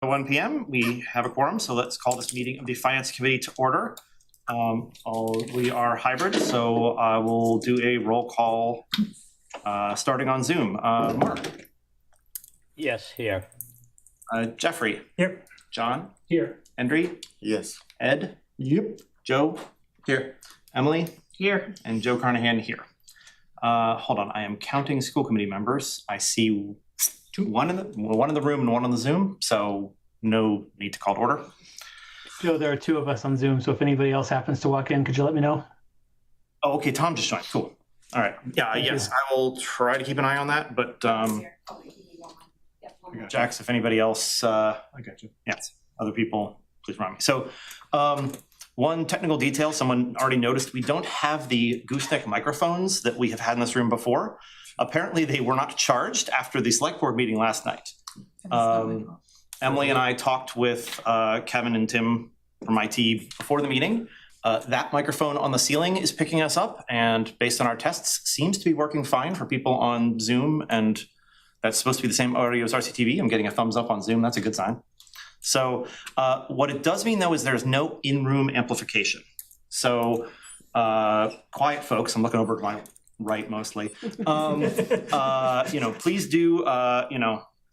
1 p.m. We have a quorum, so let's call this meeting of the Finance Committee to order. We are hybrid, so I will do a roll call starting on Zoom. Mark? Yes, here. Jeffrey? Here. John? Here. Henry? Yes. Ed? Yep. Joe? Here. Emily? Here. And Joe Carnahan here. Hold on, I am counting school committee members. I see one in the room and one on the Zoom, so no need to call to order. Joe, there are 2 of us on Zoom, so if anybody else happens to walk in, could you let me know? Oh, okay, Tom just joined, cool. All right, yeah, yes, I will try to keep an eye on that, but Jax, if anybody else, I got you. Yes, other people, please remind me. So one technical detail, someone already noticed, we don't have the gooseneck microphones that we have had in this room before. Apparently they were not charged after the select board meeting last night. Emily and I talked with Kevin and Tim from IT before the meeting. That microphone on the ceiling is picking us up, and based on our tests, seems to be working fine for people on Zoom, and that's supposed to be the same audio as RCTV. I'm getting a thumbs up on Zoom, that's a good sign. So what it does mean, though, is there's no in-room amplification. So quiet folks, I'm looking over to my right mostly, please do,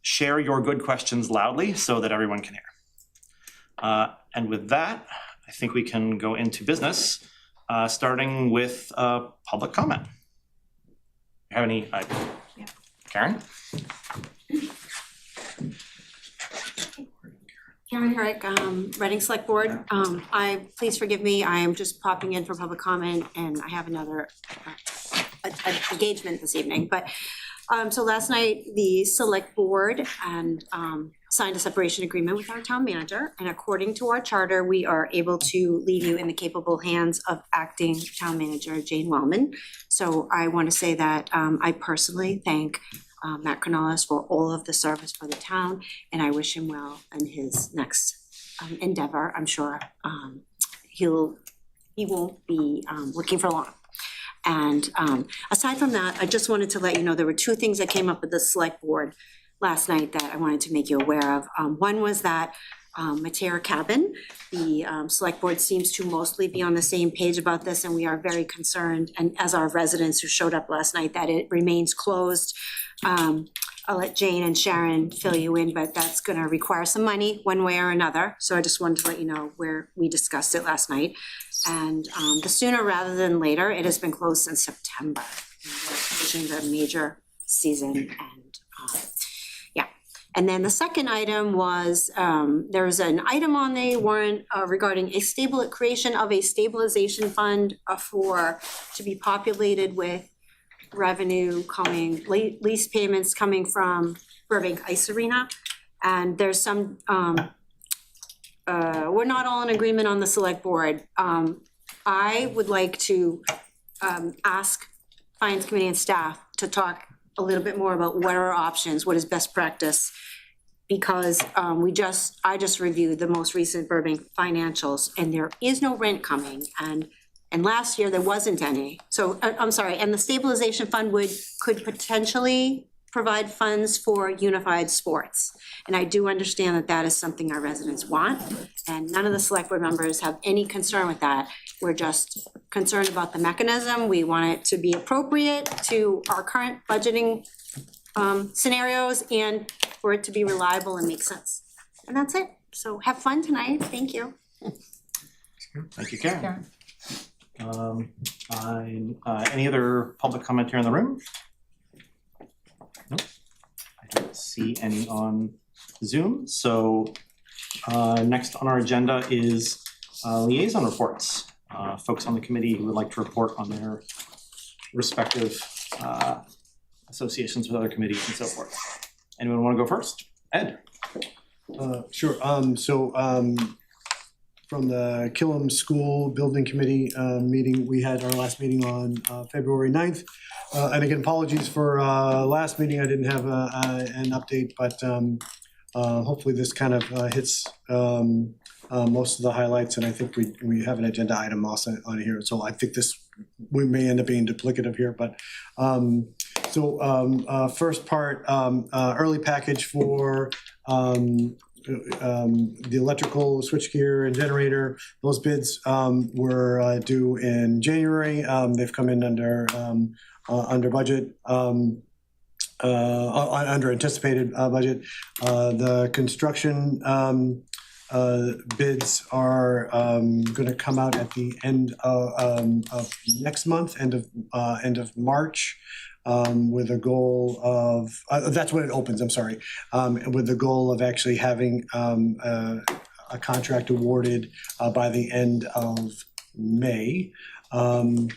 share your good questions loudly so that everyone can hear. And with that, I think we can go into business, starting with public comment. You have any, Yeah. Karen? Karen Herrick, Reading Select Board. Please forgive me, I am just popping in for public comment and I have another engagement this evening. But so last night, the Select Board signed a separation agreement with our town manager. And according to our charter, we are able to leave you in the capable hands of acting town manager Jane Wellman. So I want to say that I personally thank Matt Canales for all of the service for the town, and I wish him well in his next endeavor. I'm sure he won't be looking for long. And aside from that, I just wanted to let you know there were 2 things that came up with the select board last night that I wanted to make you aware of. One was that Mater Cabin, the select board seems to mostly be on the same page about this, and we are very concerned, and as our residents who showed up last night, that it remains closed. I'll let Jane and Sharon fill you in, but that's gonna require some money one way or another. So I just wanted to let you know where we discussed it last night. And the sooner rather than later, it has been closed since September. Pushing the major season and yeah. And then the second item was there was an item on the warrant regarding creation of a stabilization fund to be populated with revenue coming, lease payments coming from Burbank Ice Arena. And there's some, we're not all in agreement on the select board. I would like to ask Finance Committee and staff to talk a little bit more about what are our options, what is best practice, because I just reviewed the most recent Burbank financials, and there is no rent coming, and last year there wasn't any. So I'm sorry, and the stabilization fund could potentially provide funds for unified sports. And I do understand that that is something our residents want, and none of the select board members have any concern with that. We're just concerned about the mechanism. We want it to be appropriate to our current budgeting scenarios and for it to be reliable and make sense. And that's it. So have fun tonight. Thank you. Thank you, Karen. Any other public comment here in the room? Nope. I don't see any on Zoom. So next on our agenda is liaison reports. Folks on the committee who would like to report on their respective associations with other committees and so forth. Anyone want to go first? Ed? Sure. From the Killam School Building Committee meeting, we had our last meeting on February 9th. And again, apologies for last meeting, I didn't have an update, but hopefully this kind of hits most of the highlights, and I think we have an agenda item also on here. So I think we may end up being duplicative here, but first part, early package for the electrical switchgear and generator, those bids were due in January. They've come in under budget, under anticipated budget. The construction bids are going to come out at the end of next month, end of March. With a goal of, that's when it opens, I'm sorry, with the goal of actually having a contract awarded by the end of May. And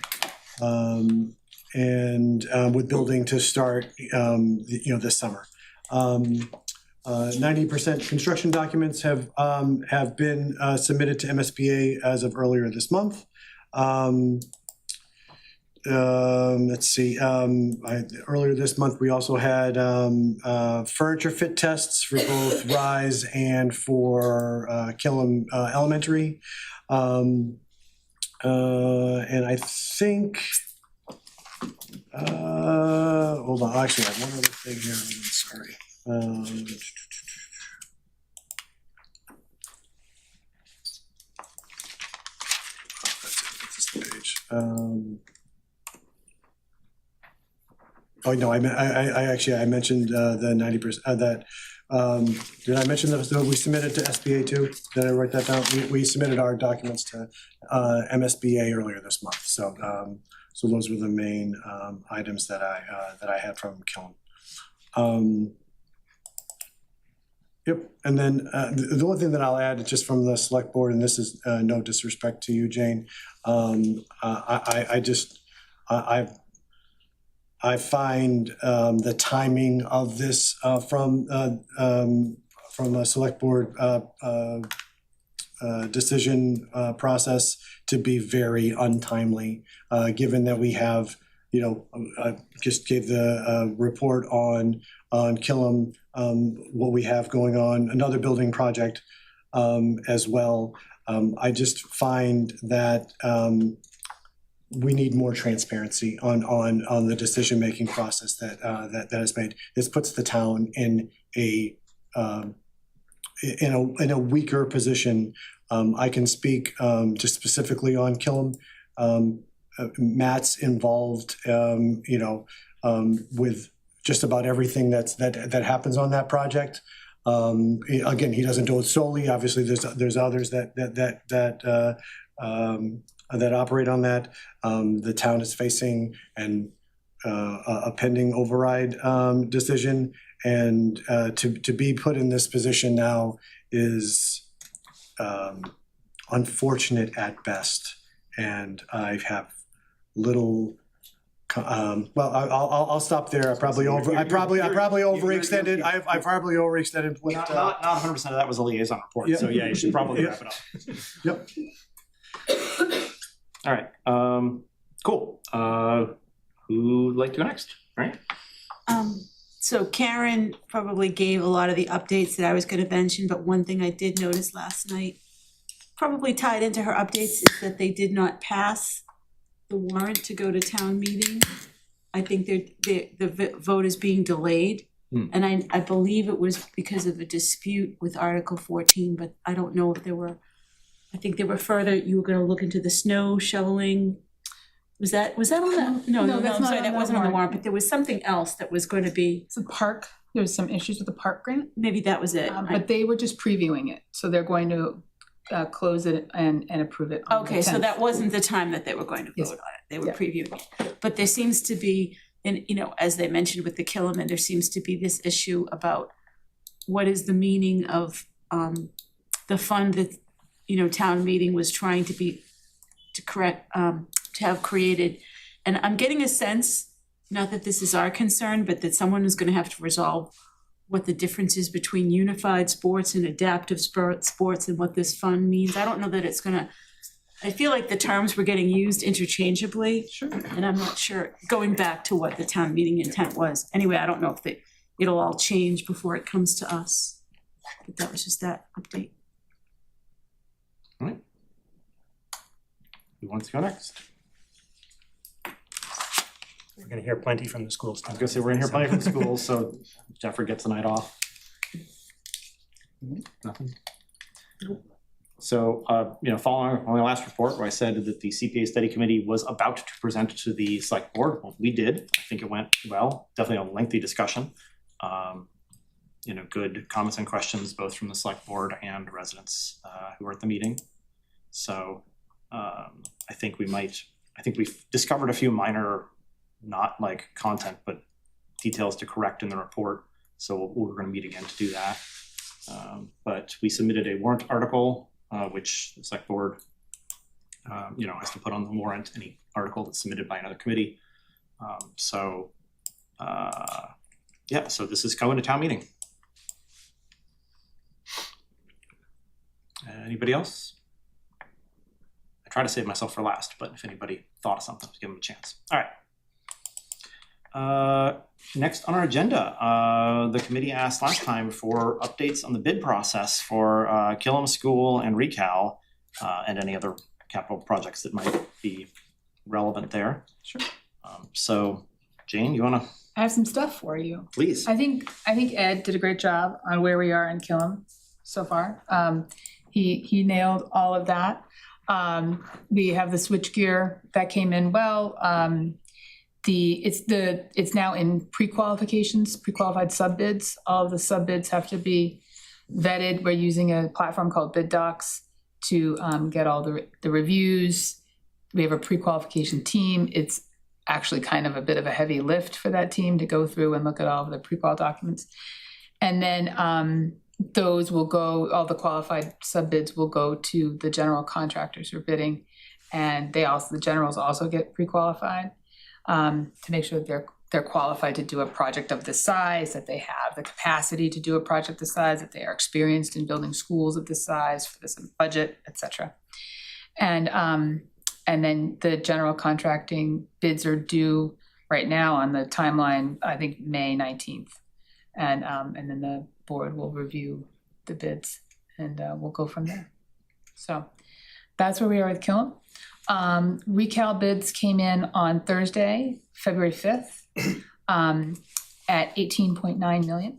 with building to start, this summer. 90% construction documents have been submitted to MSBA as of earlier this month. Let's see, earlier this month, we also had furniture fit tests for both Rise and for Killam Elementary. And I think, hold on, actually, I have one other thing here, I'm sorry. That's this page. Oh, no, I mentioned the 90%, did I mention that we submitted to SBA too? Did I write that down? We submitted our documents to MSBA earlier this month. So those were the main items that I had from Killam. Yep, and then the only thing that I'll add just from the select board, and this is no disrespect to you, Jane, I find the timing of this from a select board decision process to be very untimely, given that we have, I just gave the report on Killam, what we have going on, another building project as well. I just find that we need more transparency on the decision-making process that is made. This puts the town in a weaker position. I can speak just specifically on Killam. Matt's involved, with just about everything that happens on that project. Again, he doesn't do it solely. Obviously, there's others that operate on that. The town is facing a pending override decision, and to be put in this position now is unfortunate at best. And I have little. Well, I'll stop there. I probably overextended. I probably overextended. Not 100% of that was a liaison report. Yeah. So yeah, you should probably wrap it up. Yep. All right. Cool. Who'd like to go next? All right. So Karen probably gave a lot of the updates that I was going to mention, but one thing I did notice last night, probably tied into her updates, is that they did not pass the warrant to go to town meeting. I think the vote is being delayed. And I believe it was because of a dispute with Article 14, but I don't know if there were, I think there were further, you were gonna look into the snow shoveling. Was that on that? No, I'm that's not sorry, on that the wasn't on the warrant. warrant, but there was something else that was gonna be, It's a park, there's some issues with the park grant, maybe that was it. but they were just previewing it, so they're going to close it and approve it on the 10th. Okay, so that wasn't the time that they were going to Yes. vote on it, they were Yeah. previewing it. But there seems to be, and as they mentioned with the Killam, there seems to be this issue about what is the meaning of the fund that, town meeting was trying to have created. And I'm getting a sense, not that this is our concern, but that someone is gonna have to resolve what the difference is between unified sports and adaptive sports and what this fund means. I don't know that it's gonna, I feel like the terms were getting used interchangeably. Sure. And I'm not sure, going back to what the town meeting intent was. Anyway, I don't know if it'll all change before it comes to us. But that was just that update. All right. Who wants to go next? We're gonna hear plenty from the schools. I was gonna say, we're in here plenty from schools, so Jeffrey gets the night off. Nothing? So, following my last report where I said that the CPA study committee was about to present to the select board, well, we did. I think it went well, definitely a lengthy discussion. Good comments and questions, both from the select board and residents who were at the meeting. So I think we've discovered a few minor, not like content, but details to correct in the report. So we're going to meet again to do that. But we submitted a warrant article, which the select board, has to put on the warrant any article that's submitted by another committee. So this is going to town meeting. Anybody else? I try to save myself for last, but if anybody thought of something, give them a chance. All right. Next on our agenda, the committee asked last time for updates on the bid process for Killam School and Recal and any other capital projects that might be relevant there. Sure. So, Jane, you want to? I have some stuff for you. Please. I think Ed did a great job on where we are in Killam so far. He nailed all of that. We have the switchgear that came in well. It's now in pre-qualified sub-bids. All of the sub-bids have to be vetted. We're using a platform called Bid Docs to get all the reviews. We have a pre-qualification team. It's actually kind of a bit of a heavy lift for that team to go through and look at all of the pre-qual documents. And then those will go, all the qualified sub-bids will go to the general contractors who are bidding. And the generals also get pre-qualified to make sure that they're qualified to do a project of this size, that they have the capacity to do a project this size, that they are experienced in building schools of this size for this budget, et cetera. And then the general contracting bids are due right now on the timeline, I think May 19th. And then the board will review the bids and we'll go from there. So that's where we are with Killam. Recal bids came in on Thursday, February 5th, at $18.9 million,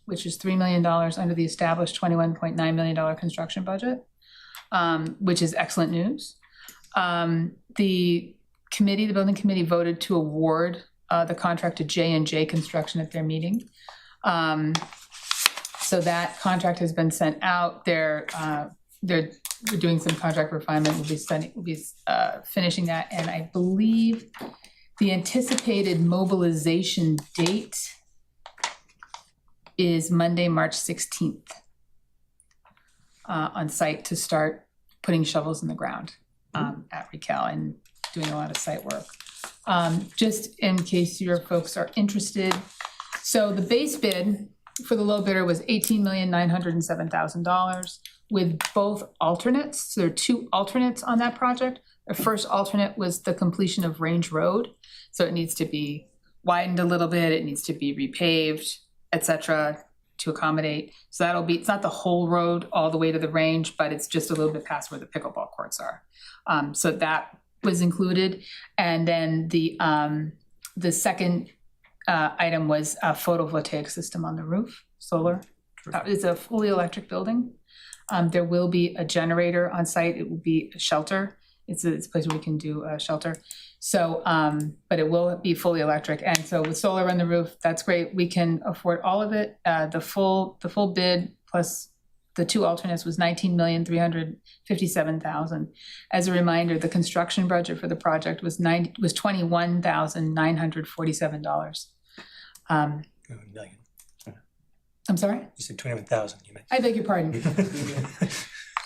which is $3 million under the established $21.9 million construction budget, which is excellent news. The building committee voted to award the contract to J&J Construction at their meeting. So that contract has been sent out. They're doing some contract refinement. We'll be finishing that, and I believe the anticipated mobilization date is Monday, March 16th, on site to start putting shovels in the ground at Recal and doing a lot of site work. Just in case your folks are interested, so the base bid for the low bidder was $18,907,000 with both alternates. So there are two alternates on that project. The first alternate was the completion of Range Road. So it needs to be widened a little bit, it needs to be repaved, et cetera, to accommodate. So that'll be, it's not the whole road all the way to the range, but it's just a little bit past where the pickleball courts are. So that was included. And then the second item was a photovoltaic system on the roof, solar. It's a fully electric building. There will be a generator on site. It will be a shelter. It's a place where we can do a shelter. So, but it will be fully electric. And so with solar on the roof, that's great. We can afford all of it. The full bid plus the two alternates was $19,357,000. As a reminder, the construction budget for the project was $21,947. Million. I'm sorry? You said 21,000. You meant. I beg your pardon.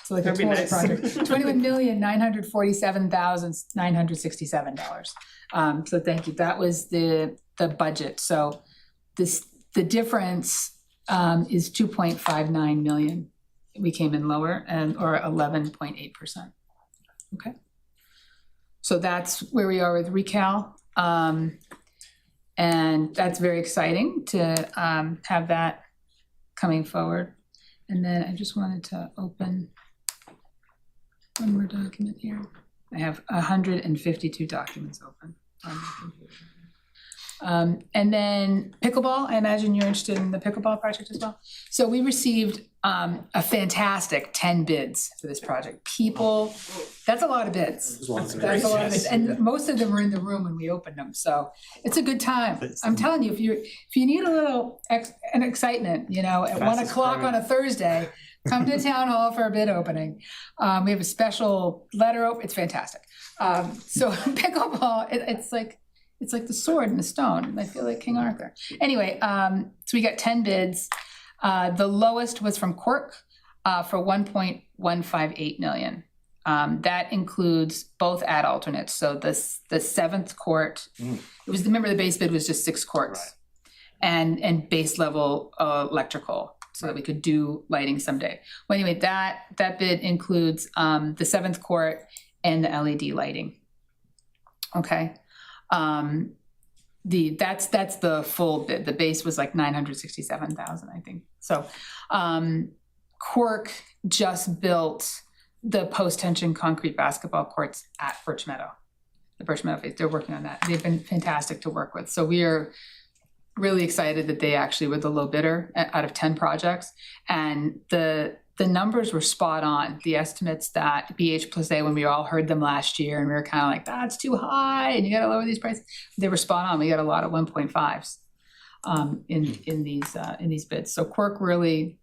So like a total project, $21,947,967. So thank you. That was the budget. So the difference is 2.59 million. We came in lower or 11.8%. Okay. So that's where we are with Recal. And that's very exciting to have that coming forward. And then I just wanted to open one more document here. I have 152 documents open on my computer. And then pickleball, I imagine you're interested in the pickleball project as well. So we received a fantastic 10 bids for this project. People, that's a lot of bids. That's a lot of bids. And most of them were in the room when we opened them. So it's a good time. I'm telling you, if you need a little an excitement, you know, at 1 o'clock on a Thursday, come to town hall for a bid opening. We have a special letter. It's fantastic. So pickleball, it's like the sword and the stone. I feel like King Arthur. Anyway, so we got 10 bids. The lowest was from Quirk for $1.158 million. That includes both ad alternates. So the seventh court, it was, remember the base bid was just 6 courts, and base level electrical, so that we could do lighting someday. Well, anyway, that bid includes the 7th court and the LED lighting. Okay. That's the full bid. The base was like 967,000, I think. So, Quirk just built the post-tension concrete basketball courts at Birch Meadow. The Birch Meadow phase, they're working on that. They've been fantastic to work with. So we are really excited that they actually were the low bidder out of 10 projects. And the numbers were spot on. The estimates that BH+A, when we all heard them last year, and we were kind of like, that's too high, and you got to lower these prices. They were spot on. We got a lot of 1.5s in these bids. So Quirk really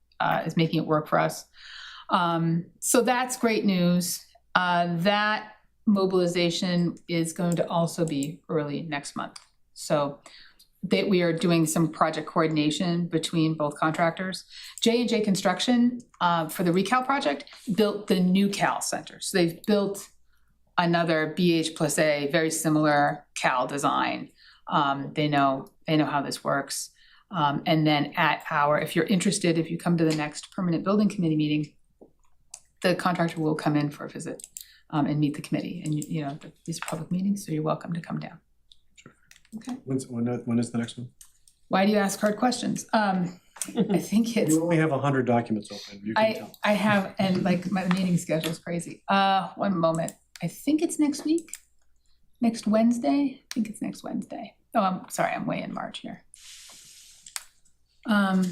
is making it work for us. So that's great news. That mobilization is going to also be early next month. So we are doing some project coordination between both contractors. J&J Construction, for the ReCal project, built the new Cal Center. So they've built another BH+A, very similar Cal design. They know how this works. And then if you're interested, if you come to the next permanent building committee meeting, the contractor will come in for a visit and meet the committee. And you know, these are public meetings, so you're welcome to come down. Okay. When is the next one? Why do you ask hard questions? I think it's. You only have 100 documents open. You can tell. I have, and like my meeting schedule is crazy. One moment. I think it's next week. Next Wednesday. I think it's next Wednesday. Oh, I'm sorry. I'm way in March here. Yeah,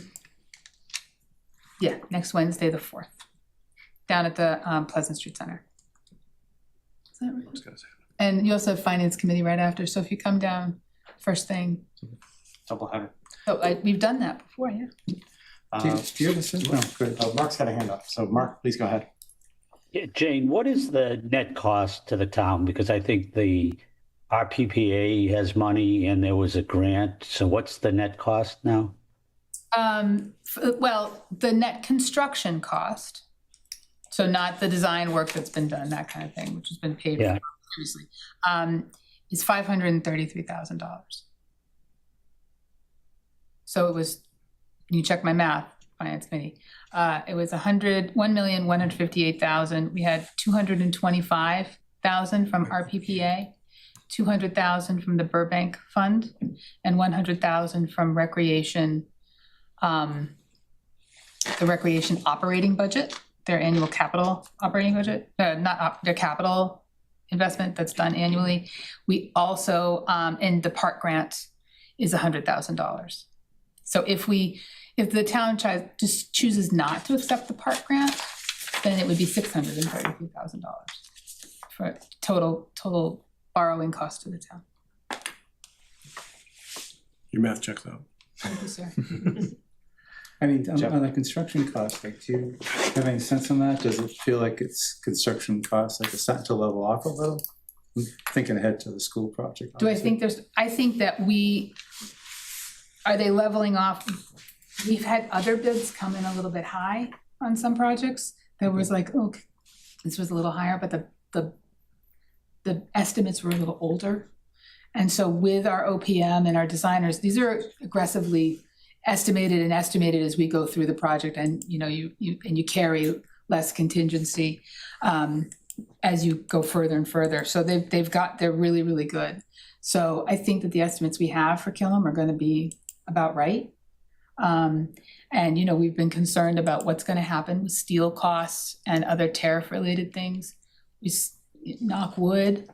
next Wednesday, the 4th, down at the Pleasant Street Center. Is that right? I was gonna say. And you also have finance committee right after. So if you come down first thing. Double header. Oh, we've done that before, yeah. Do you have a sense? No, good. Mark's got a hand up. So Mark, please go ahead. Yeah, Jane, what is the net cost to the town? Because I think the RPPA has money and there was a grant. So what's the net cost now? Well, the net construction cost, so not the design work that's been done, that kind of thing, which has been paid for previously, is $533,000. So it was, you check my math, finance committee, it was $1,158,000. We had $225,000 from RPPA, $200,000 from the Burbank Fund, and $100,000 from recreation, the recreation operating budget, their annual capital operating budget, their capital investment that's done annually. We also, and the park grant is $100,000. So if the town just chooses not to accept the park grant, then it would be $633,000 for total borrowing cost to the town. Your math checks out. Thank you, sir. I mean, on the construction cost, like, do you have any sense on that? Does it feel like it's construction costs, like it's starting to level off a little? I'm thinking ahead to the school project. Do I think I think that are they leveling off? We've had other bids come in a little bit high on some projects. There was like, oh, this was a little higher, but the estimates were a little older. And so with our OPM and our designers, these are aggressively estimated as we go through the project, and you carry less contingency as you go further and further. So they're really, really good. So I think that the estimates we have for Killam are going to be about right. And we've been concerned about what's going to happen with steel costs and other tariff related things. We knock wood.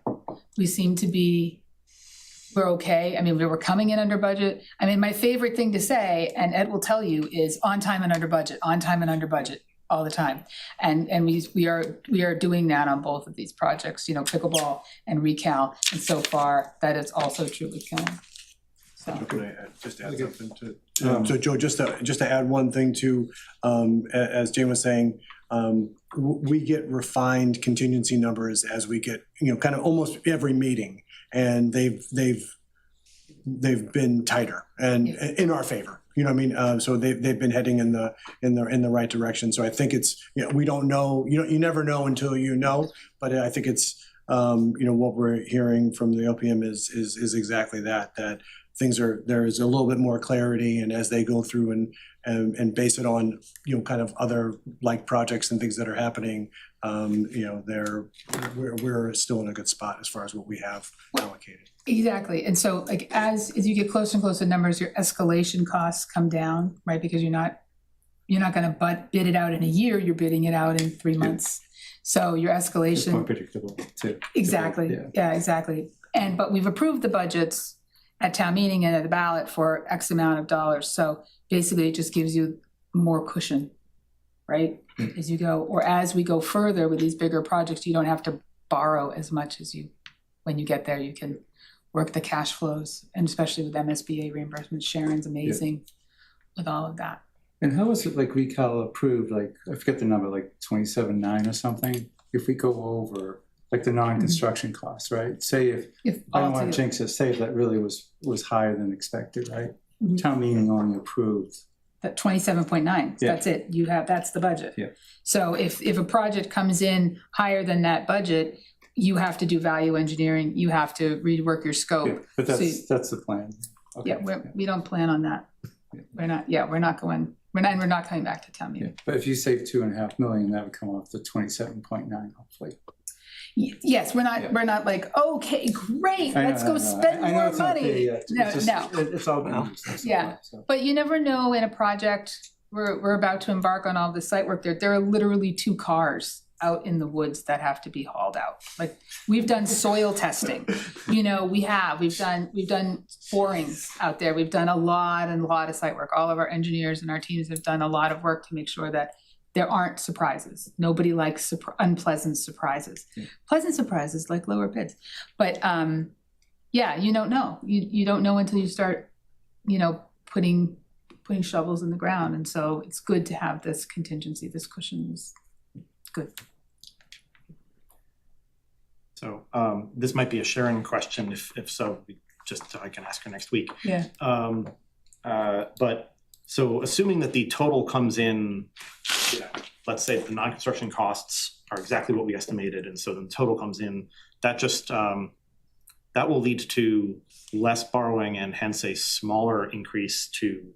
We seem to be we're okay. I mean, we were coming in under budget. I mean, my favorite thing to say, and Ed will tell you, is on time and under budget, on time and under budget all the time. And we are doing that on both of these projects, you know, pickleball and recal. And so far, that is also true with Killam. So. Could I just add something to, so Joe, just to add one thing to, as Jane was saying, we get refined contingency numbers as we get, you know, kind of almost every meeting, and they've been tighter and in our favor. You know what I mean? So they've been heading in the right direction. So I think it's, you know, we don't know, you never know until you know, but I think it's, you know, what we're hearing from the LPM is exactly that there is a little bit more clarity, and as they go through and base it on, you know, kind of other like projects and things that are happening, you know, we're still in a good spot as far as what we have allocated. Exactly. And so like as you get closer and closer to numbers, your escalation costs come down, right? Because you're not gonna bid it out in a year, you're bidding it out in 3 months. So your escalation. It's more predictable too. Exactly. Yeah, exactly. But we've approved the budgets at town meeting and at the ballot for X amount of dollars. So basically it just gives you more cushion, right? As you go, or as we go further with these bigger projects, you don't have to borrow as much as when you get there, you can work the cash flows, and especially with MSBA reimbursements. Sharon's amazing with all of that. And how was it like recal approved? Like, I forget the number, like 27.9 or something? If we go over like the non-construction costs, right? Say if I don't want to jinx it, say if that really was higher than expected, right? Mm-hmm. Town meeting only approved. That 27.9, that's it, that's the budget. Yeah. So if a project comes in higher than that budget, you have to do value engineering, you have to rework your scope. Yeah, but that's the plan. Okay. Yeah, we don't plan on that. We're not coming back to town meeting. Yeah. But if you save $2.5 million, that would come off the 27.9, hopefully. Yes, we're not like, okay, great, let's go spend more money. No. It's all been used. Yeah, but you never know in a project, we're about to embark on all this site work there. There are literally 2 cars out in the woods that have to be hauled out. Like, we've done soil testing, you know, we've done borings out there. We've done a lot of site work. All of our engineers and our teams have done a lot of work to make sure that there aren't surprises. Nobody likes unpleasant surprises. Yeah. Pleasant surprises like lower bids. But yeah, you don't know. You don't know until you start, you know, putting shovels in the ground. And so it's good to have this contingency, this cushion is good. So this might be a Sharon question. If so, I can ask her next week. Yeah. But so assuming that the total comes in, you know, let's say the non-construction costs are exactly what we estimated, and so the total comes in, that just that will lead to less borrowing and hence a smaller increase to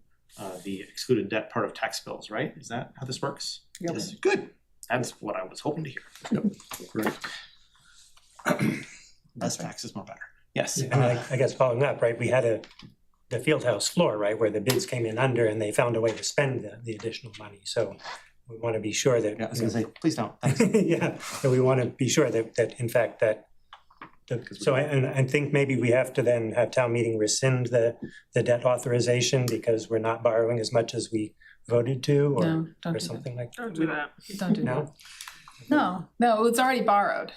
the excluded debt part of tax bills, right? Is that how this works? Yep. Yes. Good. That's what I was hoping to hear. Yep. Great. Less taxes, more better. Yes. And I guess following up, right, we had the field house floor, right, where the bids came in under and they found a way to spend the additional money. So we want to be sure that. Yeah, I was going to say, please don't. Yeah, so we want to be sure that in fact I think maybe we have to then have town meeting rescind the debt authorization because we're not borrowing as much as we voted to, or something like that. Don't do that. Don't do that. No, it's already borrowed.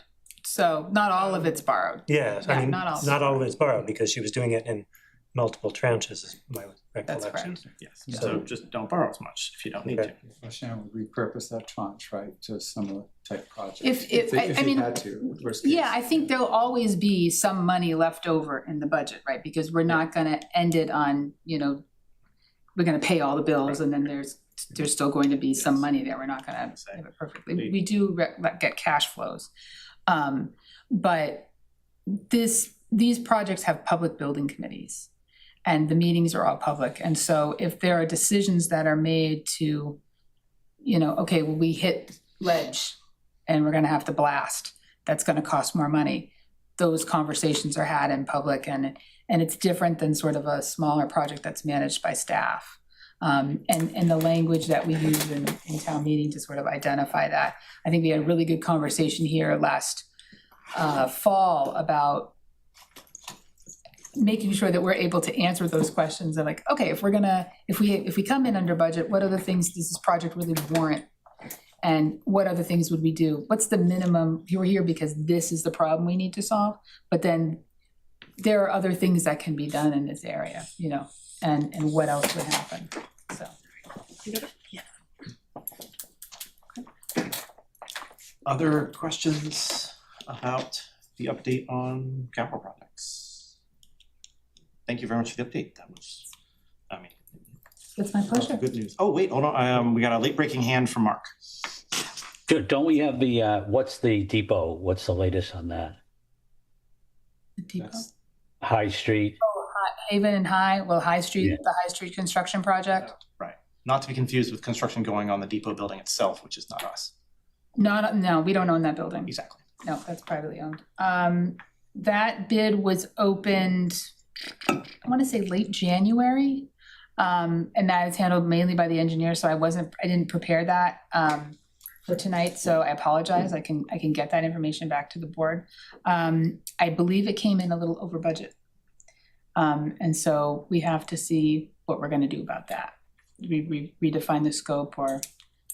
So not all of it's borrowed. Yeah, I mean, not all of it's borrowed because she was doing it in multiple tranches, is my recollection. That's correct. Yes. So just don't borrow as much if you don't need to. Well, Sharon would repurpose that tranche, right, to similar type projects. If I mean, had to, worst case. yeah, I think there'll always be some money left over in the budget, right? Because we're not going to end it on, you know, we're going to pay all the bills, and then there's still going to be some money there. We're not going to have it perfectly. We do get cash flows, but these projects have public building committees, and the meetings are all public. And so if there are decisions that are made to, you know, okay, well, we hit ledge and we're going to have to blast, that's going to cost more money. Those conversations are had in public, and it's different than sort of a smaller project that's managed by staff. And the language that we use in town meeting to sort of identify that. I think we had a really good conversation here last fall about making sure that we're able to answer those questions and like, okay, if we come in under budget, what other things does this project really warrant? And what other things would we do? What's the minimum? We're here because this is the problem we need to solve, but then there are other things that can be done in this area, you know, and what else would happen, so. Yeah. Other questions about the update on capital projects? Thank you very much for the update. That was, I mean, It's my pleasure. good news. Oh, wait, hold on. We got a late breaking hand from Mark. Don't we have the, what's the depot? What's the latest on that? The depot. That's- High Street? Haven and High Street, Yeah. the High Street construction project. Right. Not to be confused with construction going on the depot building itself, which is not us. No, we don't own that building. Exactly. No, that's privately owned. That bid was opened, I want to say late January. And that is handled mainly by the engineer, so I didn't prepare that for tonight, so I apologize. I can get that information back to the board. I believe it came in a little over budget. And so we have to see what we're gonna do about that. We redefine the scope, or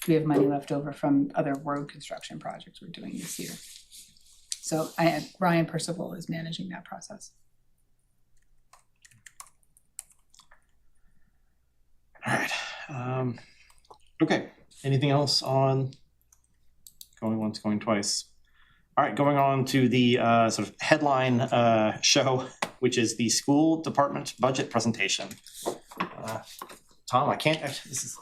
do we have money left over from other road construction projects we're doing this year? So Ryan Percival is managing that process. All right. Okay. Anything else on going once, going twice? All right, going on to the sort of headline show, which is the school department budget presentation. Tom, I can't. This is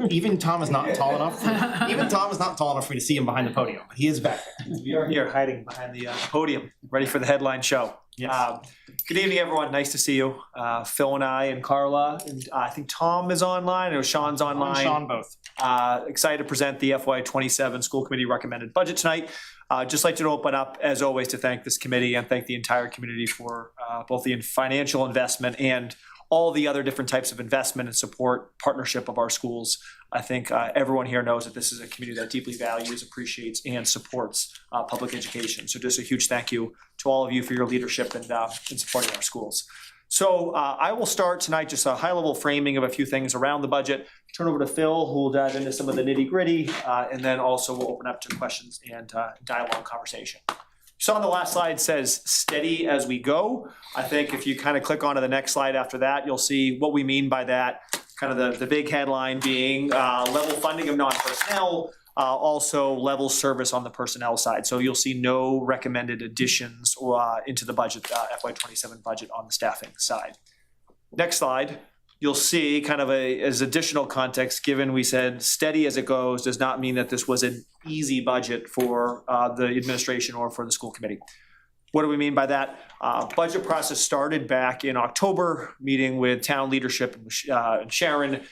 even Tom is not tall enough. Even Tom is not tall enough for me to see him behind the podium, but he is back there. We are here hiding behind the podium, ready for the headline show. Yes. Good evening, everyone. Nice to see you. Phil and I and Carla, and I think Tom is online, or Sean's online. Sean both. Excited to present the FY27 school committee recommended budget tonight. Just like to open up, as always, to thank this committee and thank the entire community for both the financial investment and all the other different types of investment and support partnership of our schools. I think everyone here knows that this is a community that deeply values, appreciates, and supports public education. So just a huge thank you to all of you for your leadership and in supporting our schools. So I will start tonight just a high-level framing of a few things around the budget, turn over to Phil, who will dive into some of the nitty-gritty, and then also we'll open up to questions and dialogue conversation. So on the last slide says steady as we go. I think if you kind of click onto the next slide after that, you'll see what we mean by that. Kind of the big headline being level funding of non-personnel, also level service on the personnel side. So you'll see no recommended additions into the budget, FY27 budget on the staffing side. Next slide. You'll see kind of as additional context, given we said steady as it goes does not mean that this was an easy budget for the administration or for the school committee. What do we mean by that? Budget process started back in October, meeting with town leadership and Sharon.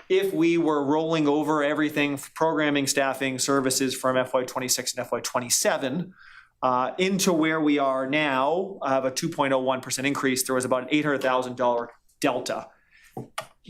If we were rolling over everything, programming, staffing, services from FY26 and FY27 into where we are now, of a 2.01% increase, there was about an $800,000 delta.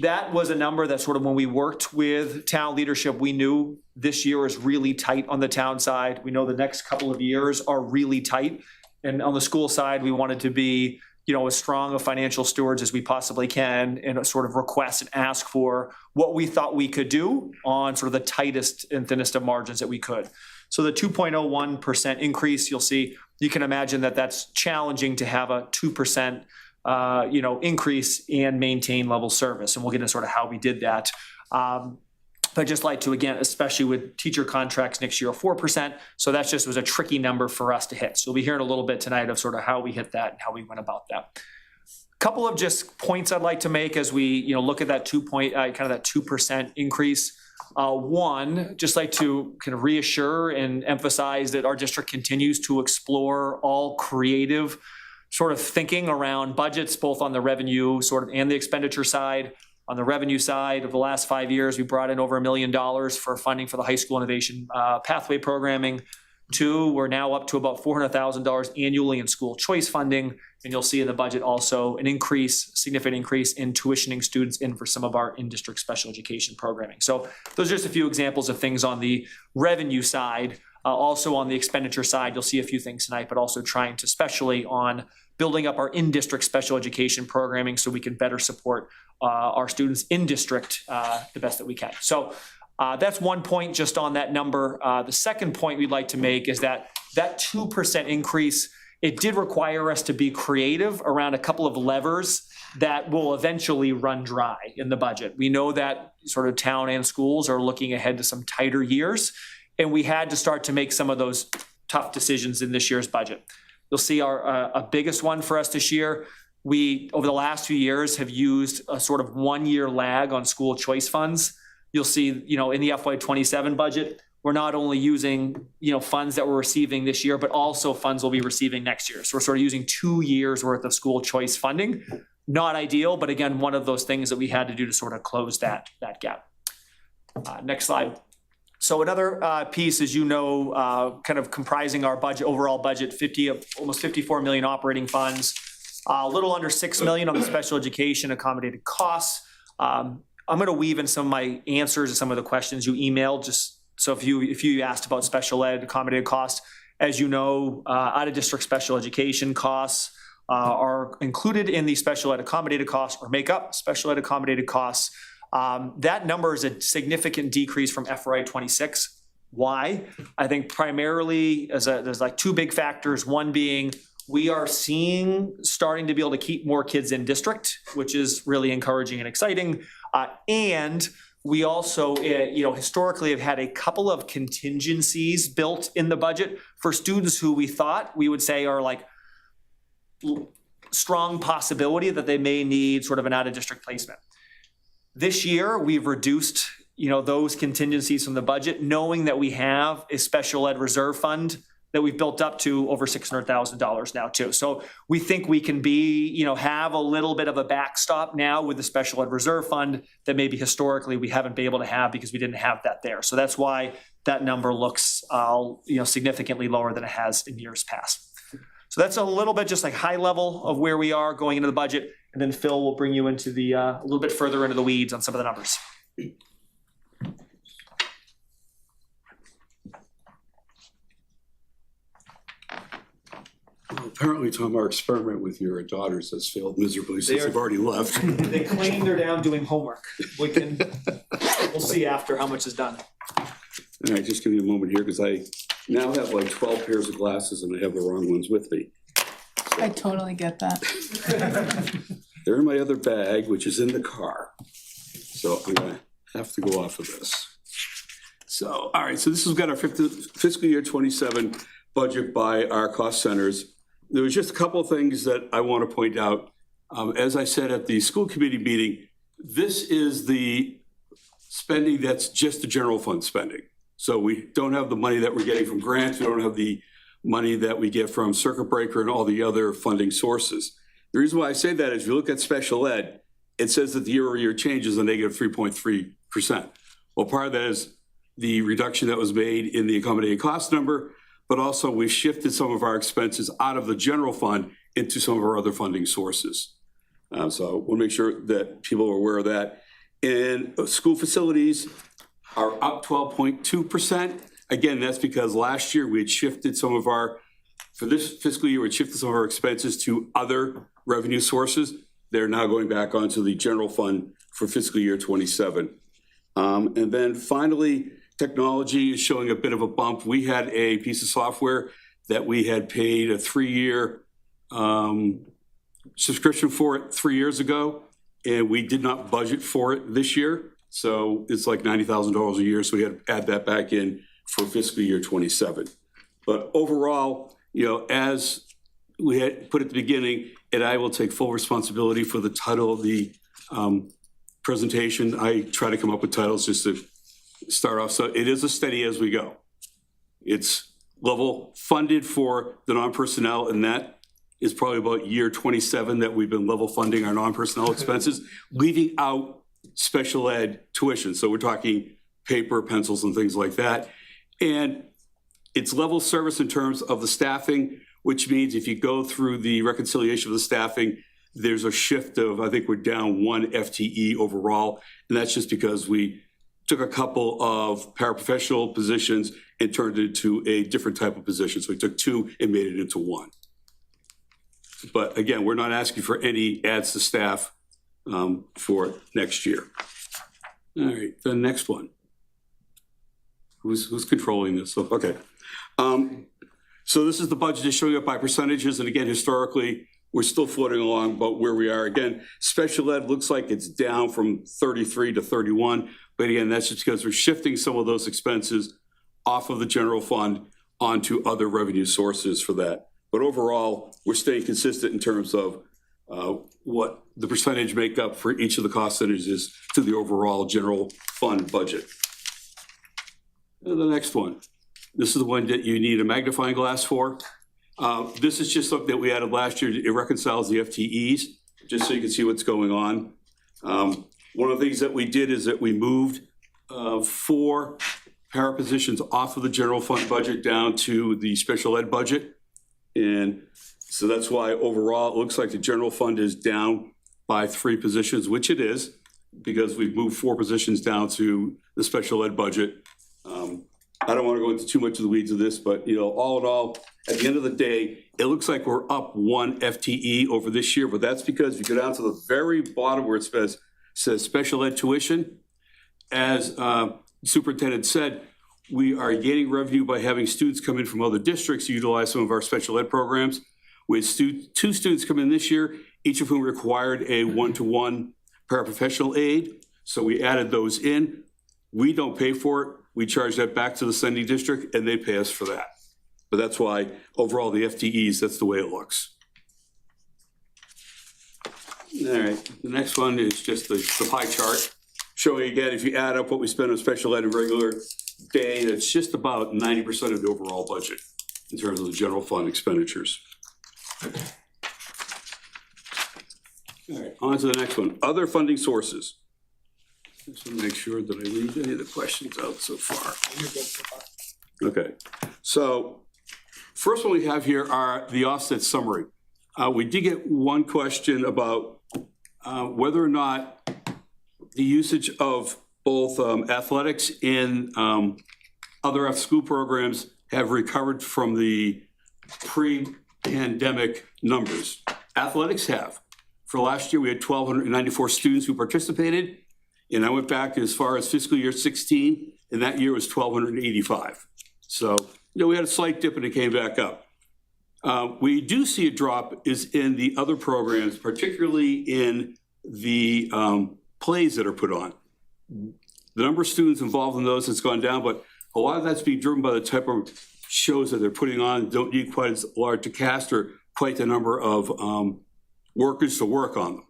That was a number that sort of when we worked with town leadership, we knew this year is really tight on the town side. We know the next couple of years are really tight. And on the school side, we wanted to be, as strong of financial stewards as we possibly can and sort of request and ask for what we thought we could do on sort of the tightest and thinnest of margins that we could. So the 2.01% increase, you'll see, you can imagine that that's challenging to have a 2% increase and maintain level service. And we'll get into sort of how we did that. But I'd just like to, again, especially with teacher contracts next year, 4%. So that just was a tricky number for us to hit. So we'll be hearing a little bit tonight of sort of how we hit that and how we went about that. A couple of just points I'd like to make as we, look at that 2% increase. One, just like to kind of reassure and emphasize that our district continues to explore all creative sort of thinking around budgets, both on the revenue sort of and the expenditure side. On the revenue side, of the last 5 years, we brought in over $1 million for funding for the high school innovation pathway programming. Two, we're now up to about $400,000 annually in school choice funding. And you'll see in the budget also an significant increase in tuitioning students in for some of our in-district special education programming. So those are just a few examples of things on the revenue side. Also on the expenditure side, you'll see a few things tonight, but also trying to, especially on building up our in-district special education programming so we can better support our students in district the best that we can. So that's one point just on that number. The second point we'd like to make is that 2% increase, it did require us to be creative around a couple of levers that will eventually run dry in the budget. We know that sort of town and schools are looking ahead to some tighter years, and we had to start to make some of those tough decisions in this year's budget. You'll see a biggest one for us this year. We, over the last few years, have used a sort of 1-year lag on school choice funds. You'll see, in the FY27 budget, we're not only using, funds that we're receiving this year, but also funds we'll be receiving next year. So we're sort of using 2 years worth of school choice funding. Not ideal, but again, one of those things that we had to do to sort of close that gap. Next slide. So another piece, as you know, kind of comprising our budget, overall budget, almost 54 million operating funds, a little under 6 million on the special education accommodated costs. I'm going to weave in some of my answers to some of the questions you emailed, just so if you asked about special ed accommodated costs, as you know, out of district special education costs are included in the special ed accommodated costs or make up special ed accommodated costs. That number is a significant decrease from FY26. Why? I think primarily there's like two big factors. One being we are starting to be able to keep more kids in district, which is really encouraging and exciting. And we also, historically have had a couple of contingencies built in the budget for students who we thought we would say are like strong possibility that they may need sort of an out-of-district placement. This year, we've reduced, those contingencies from the budget, knowing that we have a special ed reserve fund that we've built up to over $600,000 now too. So we think we can have a little bit of a backstop now with the special ed reserve fund that maybe historically we haven't been able to have because we didn't have that there. So that's why that number looks, significantly lower than it has in years past. So that's a little bit just like high level of where we are going into the budget. And then Phil will bring you into the a little bit further into the weeds on some of the numbers. Well, apparently, Tom, our experiment with your daughters has failed miserably since they've already left. They claim they're down doing homework. We'll see after how much is done. All right, just give me a moment here because I now have like 12 pairs of glasses and I have the wrong ones with me. I totally get that. They're in my other bag, which is in the car. So I'm going to have to go off of this. So, all right, so this has got our fiscal year 27 budget by our cost centers. There was just a couple of things that I want to point out. As I said at the school committee meeting, this is the spending that's just the general fund spending. So we don't have the money that we're getting from grants. We don't have the money that we get from circuit breaker and all the other funding sources. The reason why I say that is if you look at special ed, it says that the year-over-year change is a negative 3.3%. Well, part of that is the reduction that was made in the accommodated cost number, but also we shifted some of our expenses out of the general fund into some of our other funding sources. So I want to make sure that people are aware of that. And school facilities are up 12.2%. Again, that's because last year we had shifted some of our, for this fiscal year, we had shifted some of our expenses to other revenue sources. They're now going back onto the general fund for fiscal year 27. And then finally, technology is showing a bit of a bump. We had a piece of software that we had paid a 3-year subscription for it 3 years ago, and we did not budget for it this year. So it's like $90,000 a year. So we had to add that back in for fiscal year 27. But overall, as we had put at the beginning, and I will take full responsibility for the title of the presentation. I try to come up with titles just to start off. So it is a steady as we go. It's level funded for the non-personnel, and that is probably about year 27 that we've been level funding our non-personnel expenses, leaving out special ed tuition. So we're talking paper, pencils, and things like that. And it's level service in terms of the staffing, which means if you go through the reconciliation of the staffing, there's a shift of, I think we're down 1 FTE overall. And that's just because we took a couple of paraprofessional positions and turned it into a different type of position. So we took 2 and made it into 1. But again, we're not asking for any adds to staff for next year. All right, the next one. Who's controlling this? So, okay. So this is the budget just showing up by percentages. And again, historically, we're still floating along about where we are. Again, special ed looks like it's down from 33 to 31. But again, that's just because we're shifting some of those expenses off of the general fund onto other revenue sources for that. But overall, we're staying consistent in terms of what the percentage makeup for each of the cost centers is to the overall general fund budget. And the next one. This is the one that you need a magnifying glass for. This is just something that we added last year. It reconciles the FTEs, just so you can see what's going on. One of the things that we did is that we moved 4 para positions off of the general fund budget down to the special ed budget. And so that's why overall it looks like the general fund is down by 3 positions, which it is, because we've moved 4 positions down to the special ed budget. I don't want to go into too much of the weeds of this, but all in all, at the end of the day, it looks like we're up 1 FTE over this year, but that's because if you go down to the very bottom where it says special ed tuition, as the superintendent said, we are gaining revenue by having students come in from other districts to utilize some of our special ed programs. We had 2 students come in this year, each of whom required a 1-to-1 paraprofessional aid. So we added those in. We don't pay for it. We charge that back to the sending district and they pay us for that. But that's why overall the FTEs, that's the way it looks. All right, the next one is just the pie chart. Showing again, if you add up what we spend on special ed and regular day, that's just about 90% of the overall budget in terms of the general fund expenditures. All right, on to the next one. Other funding sources. Just want to make sure that I leave any of the questions out so far. Okay, so first one we have here are the offset summary. We did get one question about whether or not the usage of both athletics and other after-school programs have recovered from the pre-pandemic numbers. Athletics have. For last year, we had 1,294 students who participated, and I went back as far as fiscal year 16, and that year was 1,285. So, we had a slight dip and it came back up. We do see a drop is in the other programs, particularly in the plays that are put on. The number of students involved in those has gone down, but a lot of that's being driven by the type of shows that they're putting on. Don't need quite as large a cast or quite the number of workers to work on them.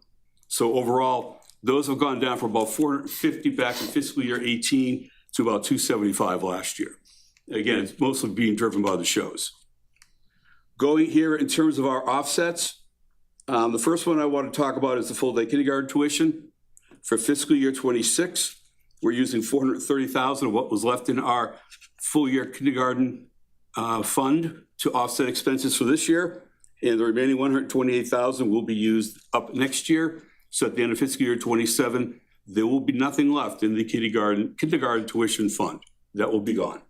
So overall, those have gone down from about 450 back in fiscal year 18 to about 275 last year. Again, it's mostly being driven by the shows. Going here in terms of our offsets, the first one I want to talk about is the full-day kindergarten tuition. For fiscal year 26, we're using $430,000 of what was left in our full-year kindergarten fund to offset expenses for this year, and the remaining $128,000 will be used up next year. So at the end of fiscal year 27, there will be nothing left in the kindergarten tuition fund. That will be gone.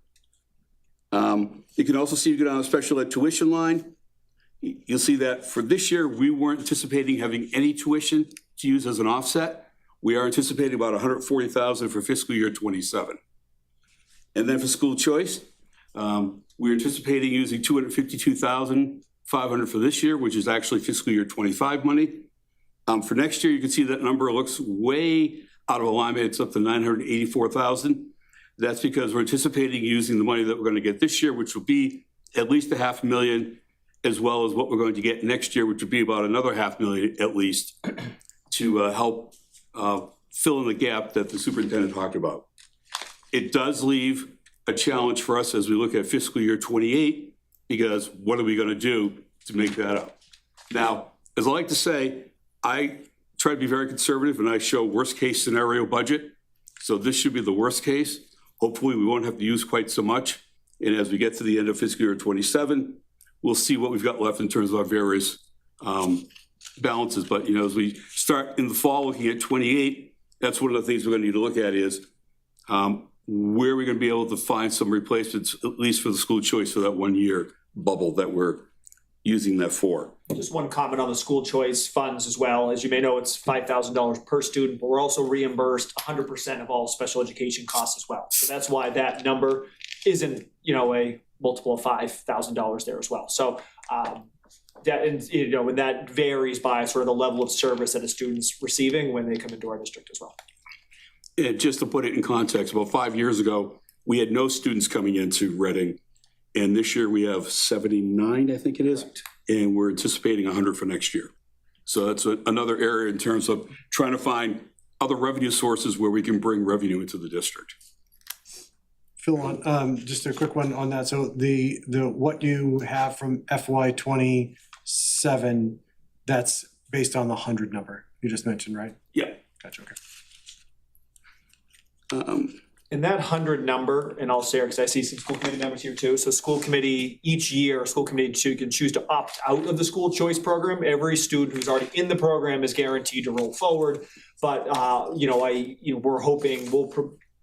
You can also see, you go down the special ed tuition line. You'll see that for this year, we weren't anticipating having any tuition to use as an offset. We are anticipating about $140,000 for fiscal year 27. And then for school choice, we're anticipating using $252,500 for this year, which is actually fiscal year 25 money. For next year, you can see that number looks way out of alignment. It's up to $984,000. That's because we're anticipating using the money that we're going to get this year, which will be at least $500,000, as well as what we're going to get next year, which would be about another $500,000 at least, to help fill in the gap that the superintendent talked about. It does leave a challenge for us as we look at fiscal year 28, because what are we going to do to make that up? Now, as I like to say, I try to be very conservative and I show worst case scenario budget. So this should be the worst case. Hopefully we won't have to use quite so much. And as we get to the end of fiscal year 27, we'll see what we've got left in terms of our various balances. But, as we start in the fall looking at 28, that's one of the things we're going to need to look at is where are we going to be able to find some replacements, at least for the school choice for that 1 year bubble that we're using that for. Just one comment on the school choice funds as well. As you may know, it's $5,000 per student, but we're also reimbursed 100% of all special education costs as well. So that's why that number isn't, a multiple of $5,000 there as well. So that, and that varies by sort of the level of service that a student's receiving when they come into our district as well. And just to put it in context, about 5 years ago, we had no students coming into Reading. And this year we have 79, I think it is. And we're anticipating 100 for next year. So that's another area in terms of trying to find other revenue sources where we can bring revenue into the district. Phil, just a quick one on that. So the what you have from FY27, that's based on the 100 number you just mentioned, right? Yeah. Gotcha, okay. And that 100 number, and I'll share because I see some school committee members here too. So school committee, each year, school committee can choose to opt out of the school choice program. Every student who's already in the program is guaranteed to roll forward. But, we're hoping we'll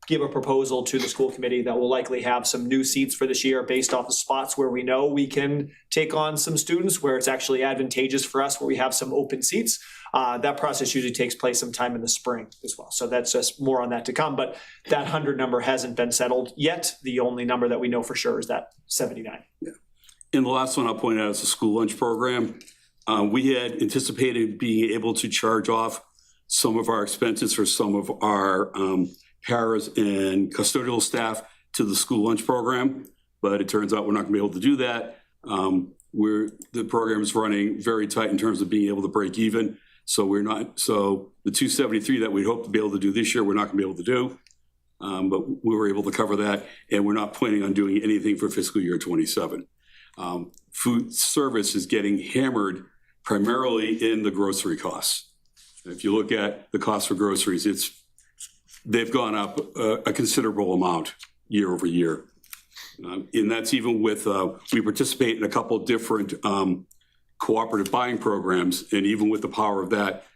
give a proposal to the school committee that will likely have some new seats for this year based off the spots where we know we can take on some students, where it's actually advantageous for us, where we have some open seats. That process usually takes place sometime in the spring as well. So that's just more on that to come. But that 100 number hasn't been settled yet. The only number that we know for sure is that 79. Yeah. And the last one I'll point out is the school lunch program. We had anticipated being able to charge off some of our expenses for some of our paras and custodial staff to the school lunch program, but it turns out we're not gonna be able to do that. The program is running very tight in terms of being able to break even. So the 273 that we'd hope to be able to do this year, we're not gonna be able to do. But we were able to cover that, and we're not planning on doing anything for fiscal year 27. Food service is getting hammered primarily in the grocery costs. If you look at the cost for groceries, they've gone up a considerable amount year over year. And that's even with, we participate in a couple of different cooperative buying programs, and even with the power of that,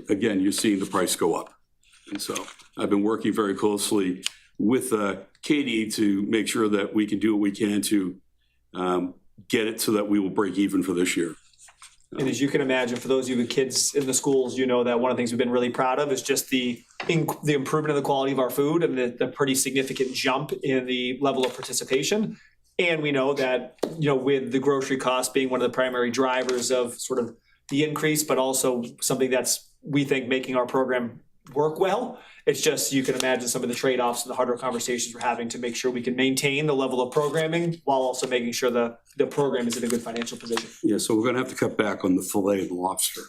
again, you're seeing the price go up. And so I've been working very closely with Katie to make sure that we can do what we can to get it so that we will break even for this year. And as you can imagine, for those of you with kids in the schools, you know that one of the things we've been really proud of is just the improvement of the quality of our food and the pretty significant jump in the level of participation. And we know that, with the grocery cost being one of the primary drivers of sort of the increase, but also something that's, we think, making our program work well. It's just, you can imagine some of the trade-offs and the harder conversations we're having to make sure we can maintain the level of programming while also making sure the program is in a good financial position. Yeah, so we're gonna have to cut back on the filet and the lobster.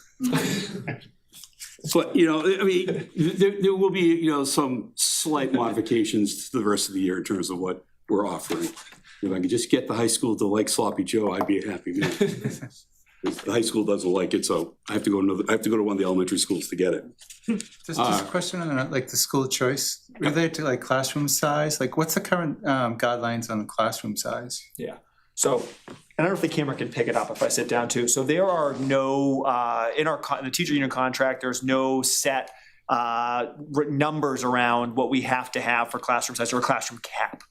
But, there will be, some slight modifications to the rest of the year in terms of what we're offering. If I could just get the high school to like Sloppy Joe, I'd be a happy man. The high school doesn't like it, so I have to go to one of the elementary schools to get it. Just a question on the school choice related to classroom size. What's the current guidelines on the classroom size? Yeah. So, I don't know if the camera can pick it up if I sit down too. So there are no in the teacher union contract. There's no set numbers around what we have to have for classroom size or a classroom cap.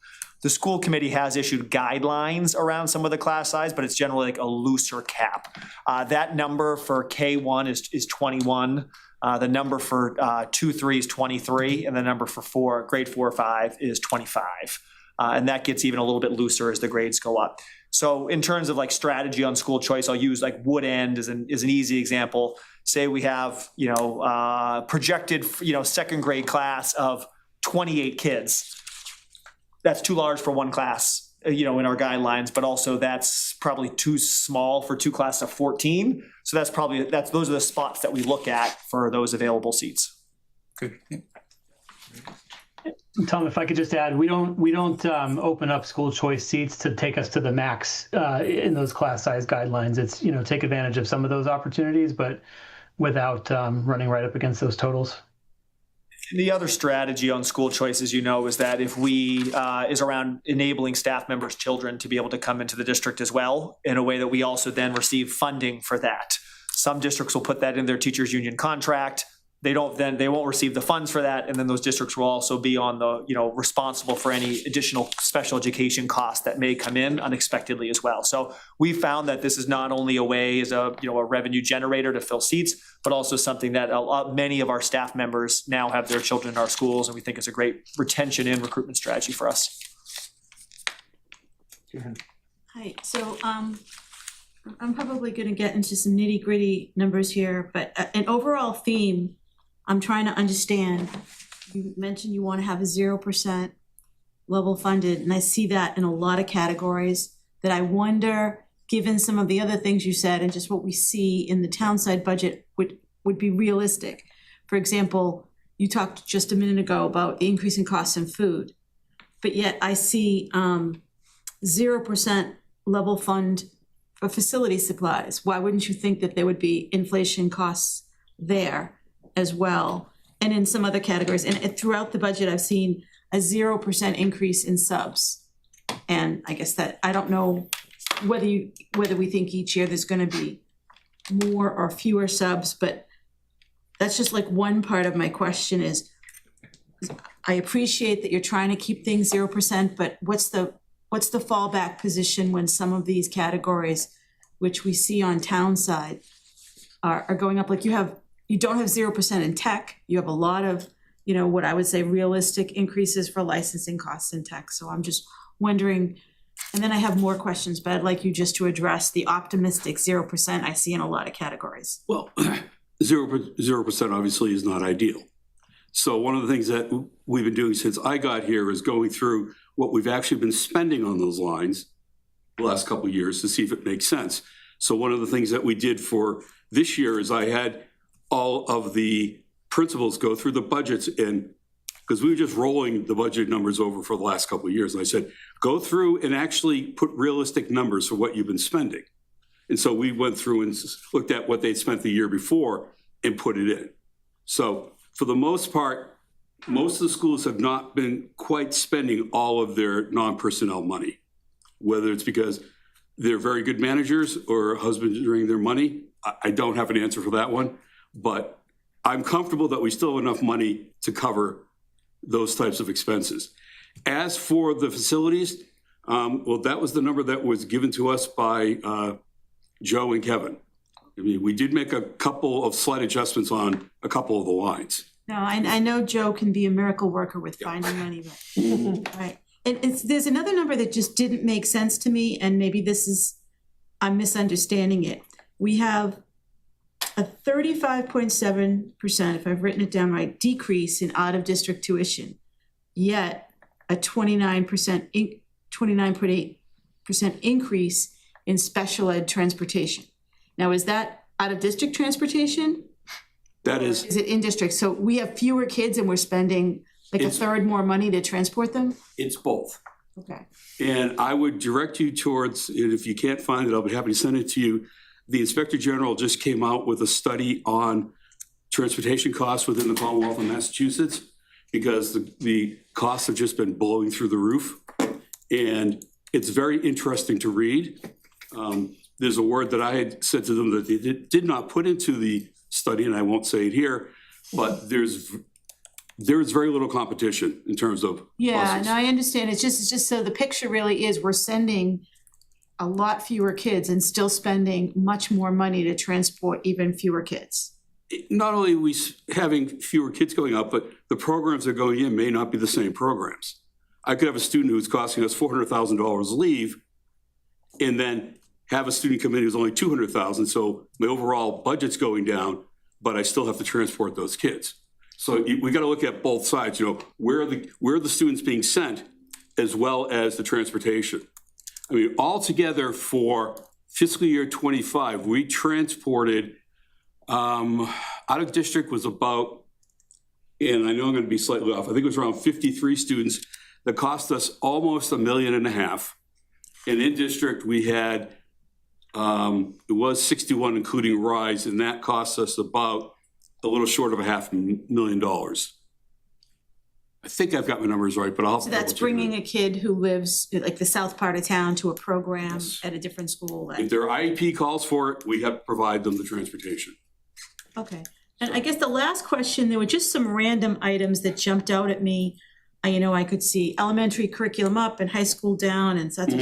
The school committee has issued guidelines around some of the class size, but it's generally a looser cap. That number for K1 is 21. The number for 2-3 is 23, and the number for grade 4 or 5 is 25. And that gets even a little bit looser as the grades go up. So in terms of strategy on school choice, I'll use Wood End as an easy example. Say we have projected second grade class of 28 kids. That's too large for one class, in our guidelines, but also that's probably too small for two classes of 14. So those are the spots that we look at for those available seats. Good. Yeah. Tom, if I could just add, we don't open up school choice seats to take us to the max in those class size guidelines. It's, take advantage of some of those opportunities, but without running right up against those totals. The other strategy on school choice, as you know, is that if is around enabling staff members' children to be able to come into the district as well, in a way that we also then receive funding for that. Some districts will put that in their teachers union contract. they won't receive the funds for that, and then those districts will also be on the, responsible for any additional special education costs that may come in unexpectedly as well. So we found that this is not only a way as a revenue generator to fill seats, but also something that many of our staff members now have their children in our schools, and we think it's a great retention and recruitment strategy for us. Hi, so I'm probably gonna get into some nitty gritty numbers here, but an overall theme I'm trying to understand. You mentioned you wanna have a 0% level funded, and I see that in a lot of categories that I wonder, given some of the other things you said and just what we see in the town side budget would be realistic. For example, you talked just a minute ago about the increase in costs in food, but yet I see 0% level fund for facility supplies. Why wouldn't you think that there would be inflation costs there as well? And in some other categories, and throughout the budget, I've seen a 0% increase in subs. And I guess that, I don't know whether we think each year there's gonna be more or fewer subs, but that's just like one part of my question is, I appreciate that you're trying to keep things 0%, but what's the fallback position when some of these categories, which we see on town side, are going up? Like you don't have 0% in tech, you have a lot of, what I would say realistic increases for licensing costs in tech. So I'm just wondering, and then I have more questions, but I'd like you just to address the optimistic 0% I see in a lot of categories. Well, 0% obviously is not ideal. So one of the things that we've been doing since I got here is going through what we've actually been spending on those lines the last couple of years to see if it makes sense. So one of the things that we did for this year is I had all of the principals go through the budgets, and because we were just rolling the budget numbers over for the last couple of years. And I said, go through and actually put realistic numbers for what you've been spending. And so we went through and looked at what they'd spent the year before and put it in. So for the most part, most of the schools have not been quite spending all of their non-personnel money, whether it's because they're very good managers or husbanding their money. I don't have an answer for that one, but I'm comfortable that we still have enough money to cover those types of expenses. As for the facilities, well, that was the number that was given to us by Joe and Kevin. I mean, we did make a couple of slight adjustments on a couple of the lines. No, I know Joe can be a miracle worker with finding money, but right. And there's another number that just didn't make sense to me, and maybe I'm misunderstanding it. We have a 35.7%, if I've written it down right, decrease in out-of-district tuition, yet a 29.8% increase in special ed transportation. Now, is that out-of-district transportation? That is. Is it in district? So we have fewer kids and we're spending like a third more money to transport them? It's both. Okay. And I would direct you towards, and if you can't find it, I'll be happy to send it to you. The Inspector General just came out with a study on transportation costs within the Commonwealth of Massachusetts, because the costs have just been blowing through the roof. And it's very interesting to read. There's a word that I had said to them that they did not put into the study, and I won't say it here, but there's very little competition in terms of buses. No, I understand. It's just so the picture really is we're sending a lot fewer kids and still spending much more money to transport even fewer kids. Not only are we having fewer kids going out, but the programs that are going in may not be the same programs. I could have a student who's costing us $400,000 leave, and then have a student come in who's only $200,000. So my overall budget's going down, but I still have to transport those kids. So we got to look at both sides. Where are the students being sent, as well as the transportation. I mean, altogether for fiscal year 25, we transported out of district was about, and I know I'm going to be slightly off, I think it was around 53 students that cost us almost $1.5 million. And in district, we had, it was 61, including rides, and that cost us about a little short of $500,000. I think I've got my numbers right, but I'll have to So that's bringing a kid who lives like the south part of town to a program at a different school. If their IEP calls for it, we have to provide them the transportation. Okay. And I guess the last question, there were just some random items that jumped out at me. I could see elementary curriculum up and high school down and such,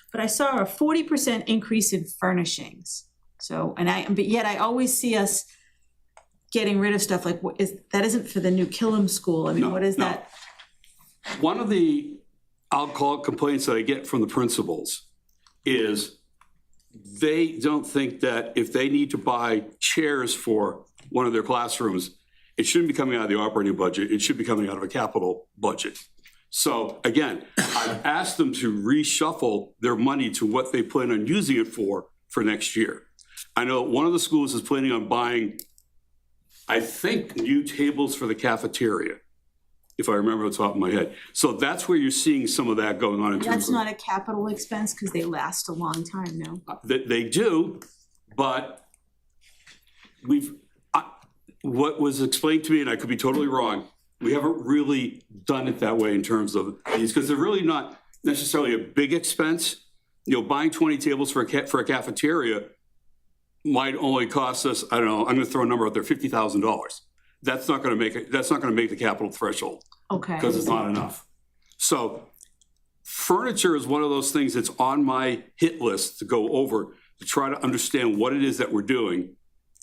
but I saw a 40% increase in furnishings. So, but yet I always see us getting rid of stuff like, that isn't for the new Killam School. I mean, what is that? One of the, I'll call it complaints that I get from the principals is they don't think that if they need to buy chairs for one of their classrooms, it shouldn't be coming out of the operating budget. It should be coming out of a capital budget. So again, I've asked them to reshuffle their money to what they plan on using it for next year. I know one of the schools is planning on buying, I think, new tables for the cafeteria, if I remember off the top of my head. So that's where you're seeing some of that going on. In terms That's not a capital expense because they last a long time, no? They do, but what was explained to me, and I could be totally wrong, we haven't really done it that way in terms of these, because they're really not necessarily a big expense. Buying 20 tables for a cafeteria might only cost us, I don't know, I'm going to throw a number out there, $50,000. That's not going to make it. That's not going to make the capital threshold. Okay. Because it's not enough. So furniture is one of those things that's on my hit list to go over to try to understand what it is that we're doing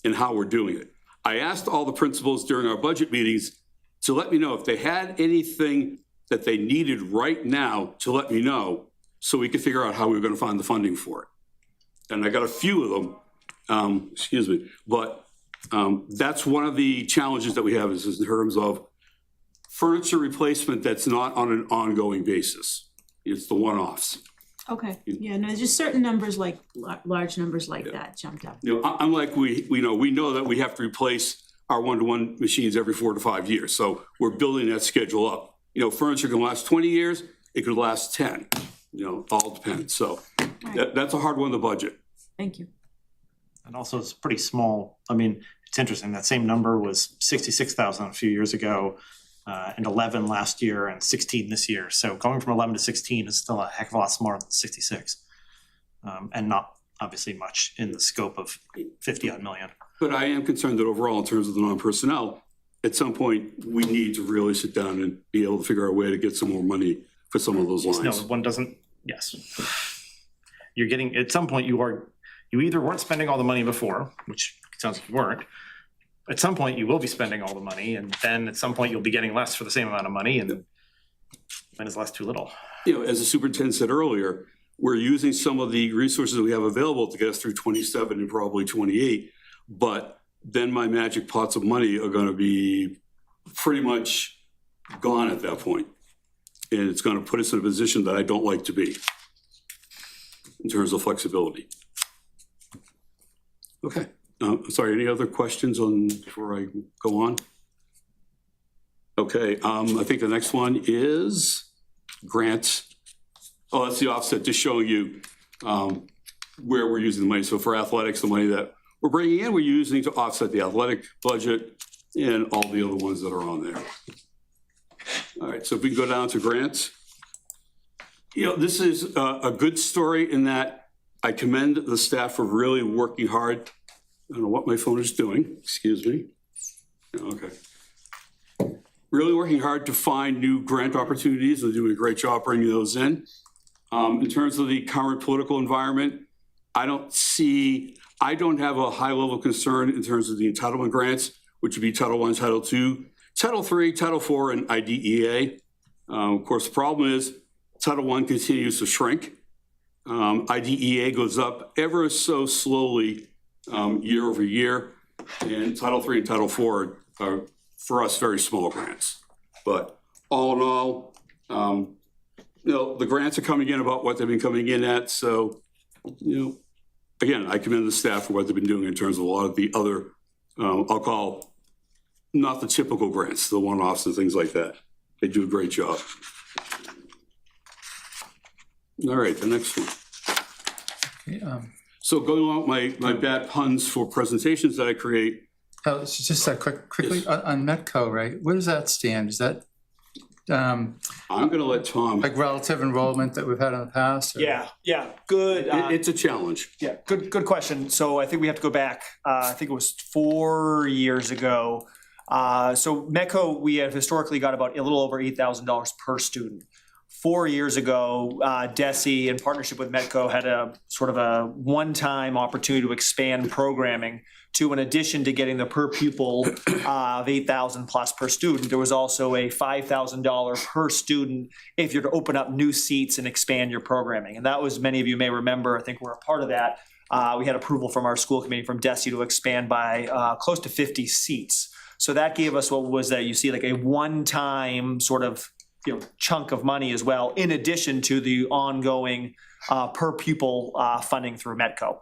and how we're doing it. I asked all the principals during our budget meetings to let me know if they had anything that they needed right now to let me know so we could figure out how we were going to find the funding for it. And I got a few of them, but that's one of the challenges that we have is in terms of furniture replacement that's not on an ongoing basis. It's the one-offs. Okay, yeah, no, just certain numbers like, large numbers like that jumped up. Unlike we know that we have to replace our one-to-one machines every 4 to 5 years. So we're building that schedule up. Furniture can last 20 years, it could last 10, all depends. So that's a hard one to budget. Thank you. And also it's pretty small. I mean, it's interesting, that same number was 66,000 a few years ago, and 11 last year and 16 this year. So going from 11 to 16 is still a heck of a lot smaller than 66. And not obviously much in the scope of 50 odd million. But I am concerned that overall, in terms of the non-personnel, at some point, we need to really sit down and be able to figure out a way to get some more money for some of those lines. No, one doesn't, yes. You're getting, at some point, you either weren't spending all the money before, which sounds like you weren't. At some point, you will be spending all the money, and then at some point, you'll be getting less for the same amount of money, and when is less too little? As the superintendent said earlier, we're using some of the resources that we have available to get us through 27 and probably 28, but then my magic pots of money are going to be pretty much gone at that point. And it's going to put us in a position that I don't like to be in terms of flexibility. Okay. Sorry, any other questions before I go on? Okay, I think the next one is grants. Oh, that's the offset, just showing you where we're using the money. So for athletics, the money that we're bringing in, we're using to offset the athletic budget and all the other ones that are on there. All right, so if we can go down to grants. This is a good story in that I commend the staff for really working hard. I don't know what my phone is doing, excuse me. Okay. Really working hard to find new grant opportunities and doing a great job bringing those in. In terms of the current political environment, I don't have a high level of concern in terms of the entitlement grants, which would be Title I, Title II, Title III, Title IV, and IDEA. Of course, the problem is Title I continues to shrink. IDEA goes up ever so slowly year over year, and Title III and Title IV are, for us, very small grants. But all in all, the grants are coming in about what they've been coming in at. So, again, I commend the staff for what they've been doing in terms of a lot of the other, I'll call not the typical grants, the one-offs and things like that. They do a great job. All right, the next one. Okay, So going on my bad puns for presentations that I create. just quickly, yes. On Metco, right? Where does that stand? Is that um, I'm gonna let Tom, like relative enrollment that we've had in the past? Or? Yeah, good. it's a challenge. Yeah, good question. So I think we have to go back, I think it was 4 years ago. So METCO, we have historically got about a little over $8,000 per student. 4 years ago, DESE, in partnership with METCO, had a sort of a one-time opportunity to expand programming to, in addition to getting the per pupil of $8,000 plus per student, there was also a $5,000 per student if you're to open up new seats and expand your programming. And that was, many of you may remember, I think we're a part of that. We had approval from our school committee from DESE to expand by close to 50 seats. So that gave us what was that you see like a one-time sort of chunk of money as well, in addition to the ongoing per pupil funding through METCO.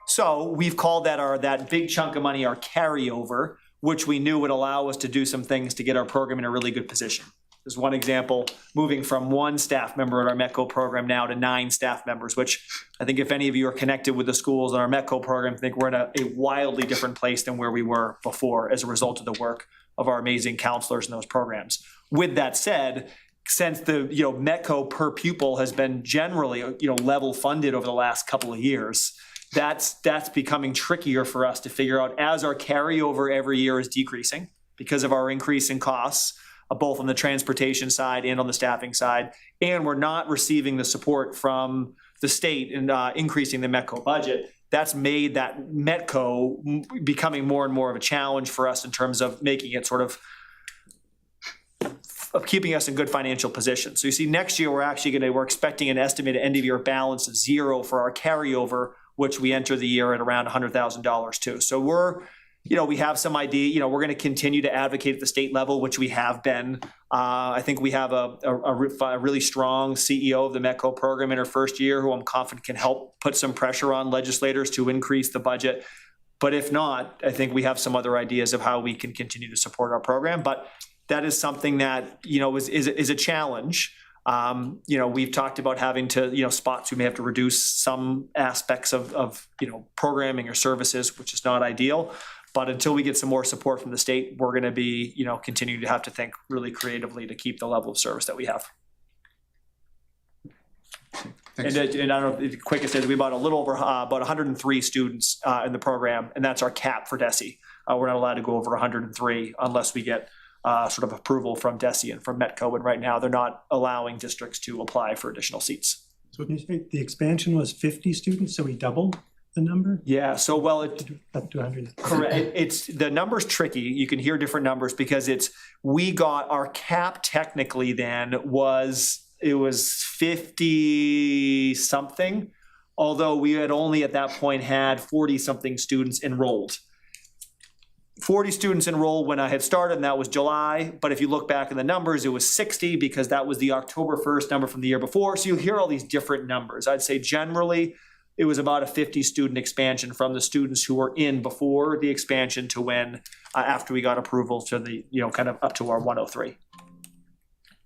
So we've called that big chunk of money our carryover, which we knew would allow us to do some things to get our program in a really good position. There's one example, moving from 1 staff member at our METCO program now to 9 staff members, which I think if any of you are connected with the schools in our METCO program, I think we're in a wildly different place than where we were before as a result of the work of our amazing counselors in those programs. With that said, since the METCO per pupil has been generally level funded over the last couple of years, that's becoming trickier for us to figure out as our carryover every year is decreasing because of our increase in costs, both on the transportation side and on the staffing side, and we're not receiving the support from the state in increasing the METCO budget. That's made that METCO becoming more and more of a challenge for us in terms of making it sort of keeping us in good financial position. So you see, next year we're expecting an estimated end of year balance of 0 for our carryover, which we enter the year at around $100,000 too. So we have some idea, we're going to continue to advocate at the state level, which we have been. I think we have a really strong CEO of the METCO program in her first year, who I'm confident can help put some pressure on legislators to increase the budget. But if not, I think we have some other ideas of how we can continue to support our program. But that is something that, is a challenge. We've talked about having to, spots we may have to reduce some aspects of programming or services, which is not ideal. But until we get some more support from the state, we're going to be, continuing to have to think really creatively to keep the level of service that we have. And I don't know, the quickest is we bought a little over about 103 students in the program, and that's our cap for DESE. We're not allowed to go over 103 unless we get sort of approval from DESE and from METCO, and right now they're not allowing districts to apply for additional seats. So can you say the expansion was 50 students, so we doubled the number? Yeah, so up to 100. Correct. It's the number's tricky. You can hear different numbers because we got our cap technically then was 50 something, although we had only at that point had 40 something students enrolled. 40 students enrolled when I had started, and that was July. But if you look back in the numbers, it was 60 because that was the October 1st number from the year before. So you hear all these different numbers. I'd say generally it was about a 50 student expansion from the students who were in before the expansion to when, after we got approval to the, kind of up to our 103.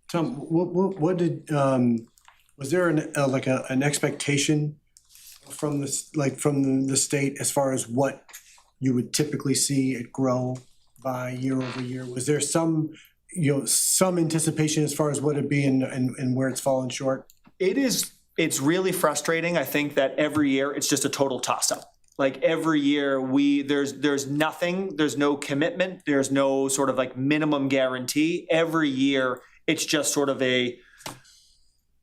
Tom, what did, was there an expectation from the state as far as what you would typically see it grow by year over year? Was there some anticipation as far as what it'd be and where it's fallen short? It's really frustrating. I think that every year it's just a total toss-up. Like every year there's nothing, there's no commitment, there's no sort of like minimum guarantee. Every year it's just sort of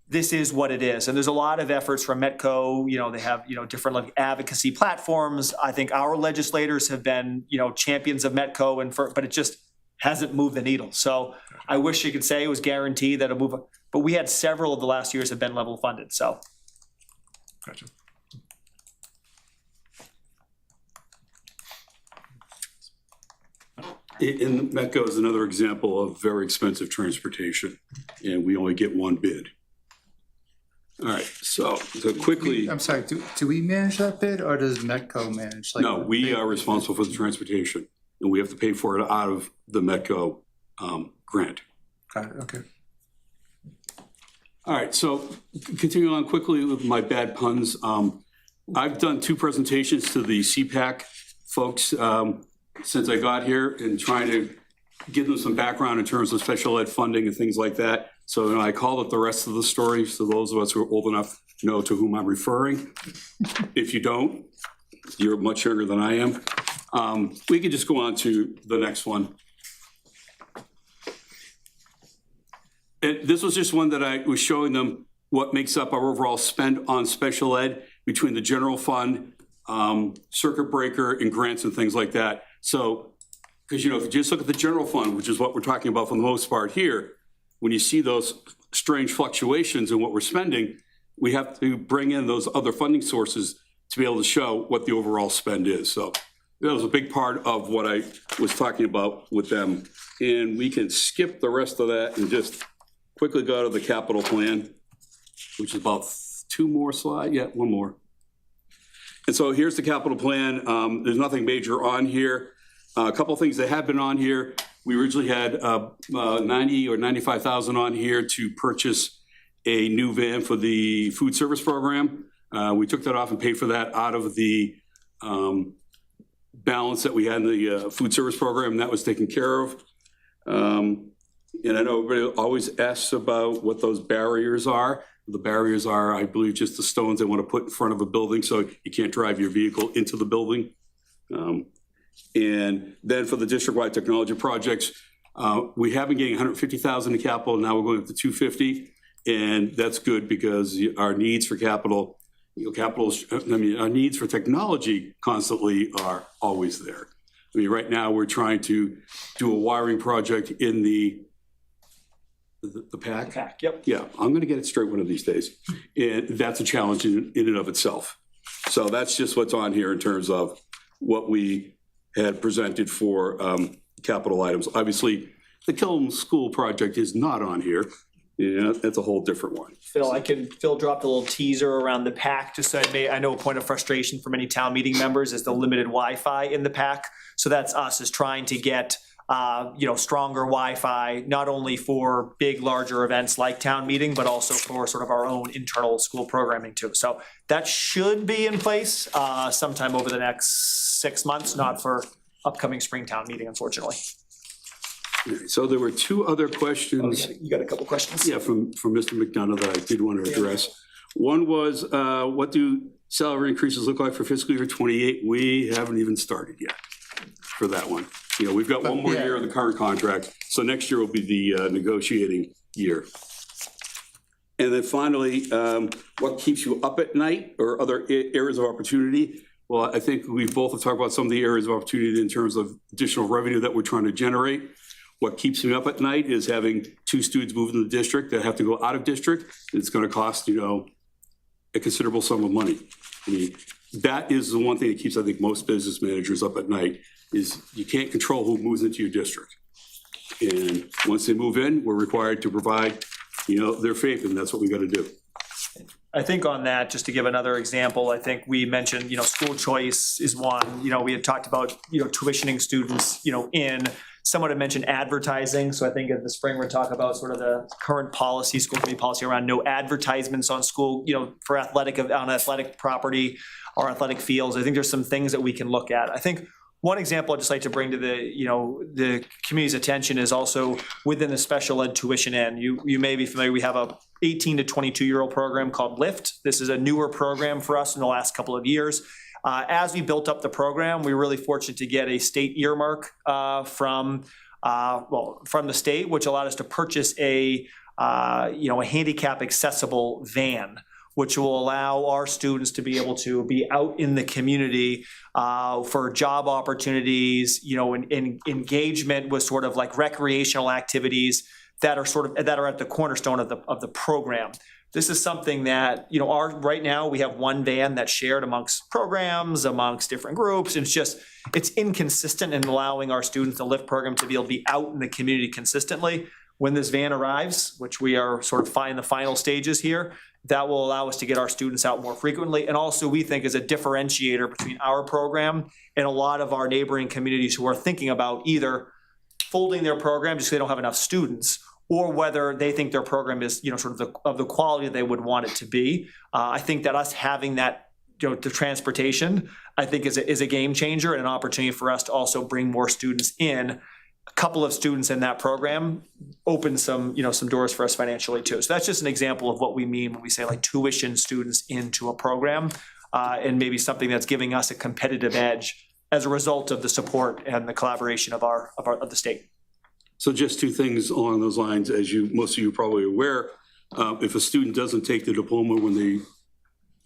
this is what it is. And there's a lot of efforts from METCO, they have, different like advocacy platforms. I think our legislators have been, champions of METCO but it just hasn't moved the needle. So I wish you could say it was guaranteed that it'll move, but we had several of the last years have been level funded, so. Gotcha. And METCO is another example of very expensive transportation, and we only get one bid. All right, so quickly. I'm sorry, do we manage that bid or does METCO manage? No, we are responsible for the transportation, and we have to pay for it out of the METCO grant. Got it, okay. All right, so continuing on quickly with my bad puns. I've done 2 presentations to the CPAC folks since I got here and trying to give them some background in terms of special ed funding and things like that. So I called it the rest of the story, so those of us who are old enough know to whom I'm referring. If you don't, you're much younger than I am. We can just go on to the next one. This was just one that I was showing them what makes up our overall spend on special ed between the general fund, circuit breaker, and grants and things like that. So, because if you just look at the general fund, which is what we're talking about for the most part here, when you see those strange fluctuations in what we're spending, we have to bring in those other funding sources to be able to show what the overall spend is. So that was a big part of what I was talking about with them. And we can skip the rest of that and just quickly go to the capital plan, which is about 2 more slides. Yeah, 1 more. And so here's the capital plan. There's nothing major on here. A couple of things that have been on here. We originally had 90 or 95,000 on here to purchase a new van for the food service program. We took that off and paid for that out of the balance that we had in the food service program. That was taken care of. And I know everybody always asks about what those barriers are. The barriers are, I believe, just the stones they want to put in front of a building so you can't drive your vehicle into the building. And then for the district-wide technology projects, we have been getting 150,000 in capital. Now we're going up to 250, and that's good because our needs for capital, our needs for technology constantly are always there. I mean, right now we're trying to do a wiring project in the PAC? PAC, yep. Yeah, I'm going to get it straight one of these days. And that's a challenge in and of itself. So that's just what's on here in terms of what we had presented for capital items. Obviously, the Killam School project is not on here. Yeah, that's a whole different one. Phil dropped a little teaser around the PAC, just so I know a point of frustration for many town meeting members is the limited Wi-Fi in the PAC. So that's us is trying to get stronger Wi-Fi, not only for big, larger events like town meeting, but also for sort of our own internal school programming too. So that should be in place sometime over the next 6 months, not for upcoming spring town meeting, unfortunately. So there were 2 other questions. You got a couple questions? Yeah, from Mr. McDonough that I did want to address. One was, what do salary increases look like for fiscal year 28? We haven't even started yet for that one. We've got 1 more year of the current contract, so next year will be the negotiating year. And then finally, what keeps you up at night or other areas of opportunity? Well, I think we both have talked about some of the areas of opportunity in terms of additional revenue that we're trying to generate. What keeps me up at night is having 2 students move into the district that have to go out of district. It's going to cost, a considerable sum of money. I mean, that is the one thing that keeps, I think, most business managers up at night is you can't control who moves into your district. And once they move in, we're required to provide, their faith, and that's what we got to do. I think on that, just to give another example, I think we mentioned, school choice is one. We had talked about, tuitioning students, in. Someone had mentioned advertising. So I think in the spring, we're talking about sort of the current policy, school committee policy around no advertisements on school, for on athletic property or athletic fields. I think there's some things that we can look at. I think one example I'd just like to bring to the community's attention is also within the special ed tuition end. You may be familiar, we have a 18 to 22-year-old program called LIFT. This is a newer program for us in the last couple of years. As we built up the program, we were really fortunate to get a state earmark from the state, which allowed us to purchase a handicap accessible van, which will allow our students to be able to be out in the community for job opportunities, in engagement with sort of like recreational activities that are at the cornerstone of the program. This is something that, right now we have 1 van that's shared amongst programs, amongst different groups. It's inconsistent in allowing our students, the LIFT program, to be able to be out in the community consistently. When this van arrives, which we are sort of in the final stages here, that will allow us to get our students out more frequently. And also we think is a differentiator between our program and a lot of our neighboring communities who are thinking about either folding their program just because they don't have enough students, or whether they think their program is, sort of the quality they would want it to be. I think that us having that, the transportation, I think is a game changer and an opportunity for us to also bring more students in a couple of students in that program opened some doors for us financially too. So that's just an example of what we mean when we say like tuition students into a program, and maybe something that's giving us a competitive edge as a result of the support and the collaboration of the state. So just two things along those lines, as most of you are probably aware, if a student doesn't take the diploma when they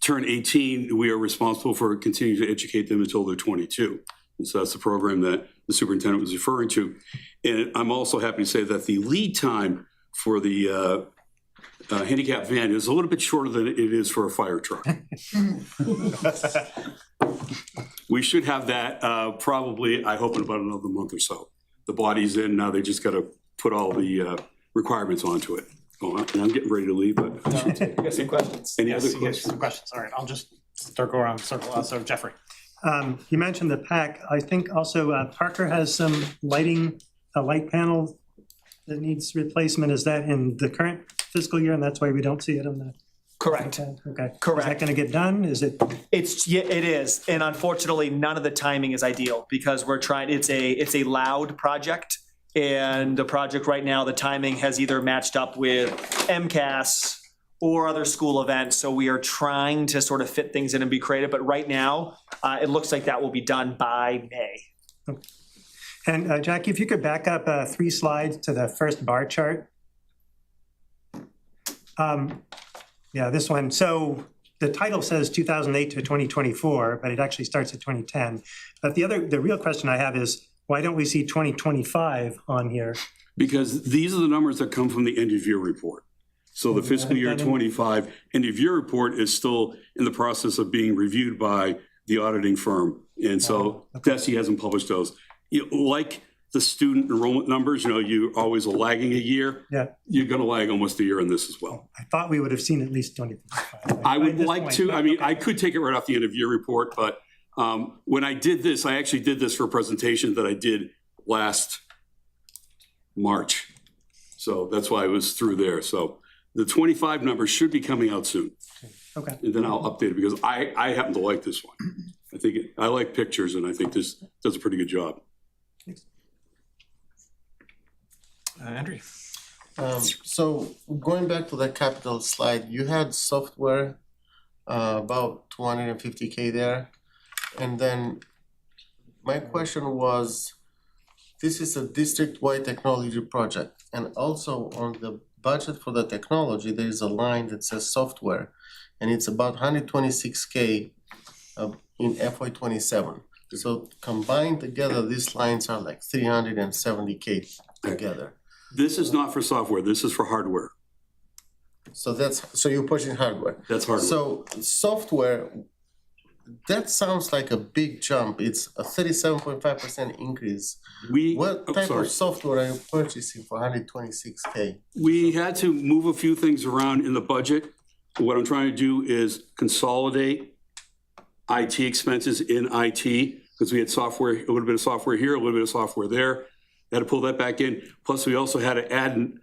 turn 18, we are responsible for continuing to educate them until they're 22. And so that's the program that the superintendent was referring to. And I'm also happy to say that the lead time for the handicap van is a little bit shorter than it is for a fire truck. We should have that probably, I hope, in about another month or so. The body's in, now they just got to put all the requirements onto it. Oh, and I'm getting ready to leave, but I should take. You got some questions? Any Yes, other yes, questions? some questions. All right, I'll just circle around. So Jeffrey. You mentioned the pack. I think also Parker has some lighting, a light panel that needs replacement. Is that in the current fiscal year, and that's why we don't see it on the? Correct. Okay. Correct. Is that going to get done? Is it? Yeah, it is, and unfortunately, none of the timing is ideal because we're trying. It's a loud project, and the project right now, the timing has either matched up with MCAS or other school events. So we are trying to sort of fit things in and be creative. But right now, it looks like that will be done by May. Okay. And Jackie, if you could back up 3 slides to the first bar chart. Yeah, this one. So the title says 2008 to 2024, but it actually starts at 2010. But the real question I have is, why don't we see 2025 on here? Because these are the numbers that come from the end of year report. So the fiscal year 25 end of year report is still in the process of being reviewed by the auditing firm. And so DESE hasn't published those. Like the student enrollment numbers, you always are lagging a year. Yeah. You're going to lag almost a year in this as well. I thought we would have seen at least 2025. I would like to. I mean, I could take it right off the end of year report, but when I did this, I actually did this for a presentation that I did last March. So that's why I was through there. So the 25 numbers should be coming out soon. Okay. And then I'll update it because I happen to like this one. I like pictures, and I think this does a pretty good job. Andrew. So going back to the capital slide, you had software about 250K there. And then my question was, this is a district-wide technology project. And also on the budget for the technology, there is a line that says software. And it's about 126K in FY27. So combined together, these lines are like 370K together. This is not for software. This is for hardware. So you're pushing hardware. That's hardware. So software, that sounds like a big jump. It's a 37.5% increase. What type of software are you purchasing for 126K? We had to move a few things around in the budget. What I'm trying to do is consolidate IT expenses in IT because we had software, a little bit of software here, a little bit of software there. Had to pull that back in. Plus, we also had to add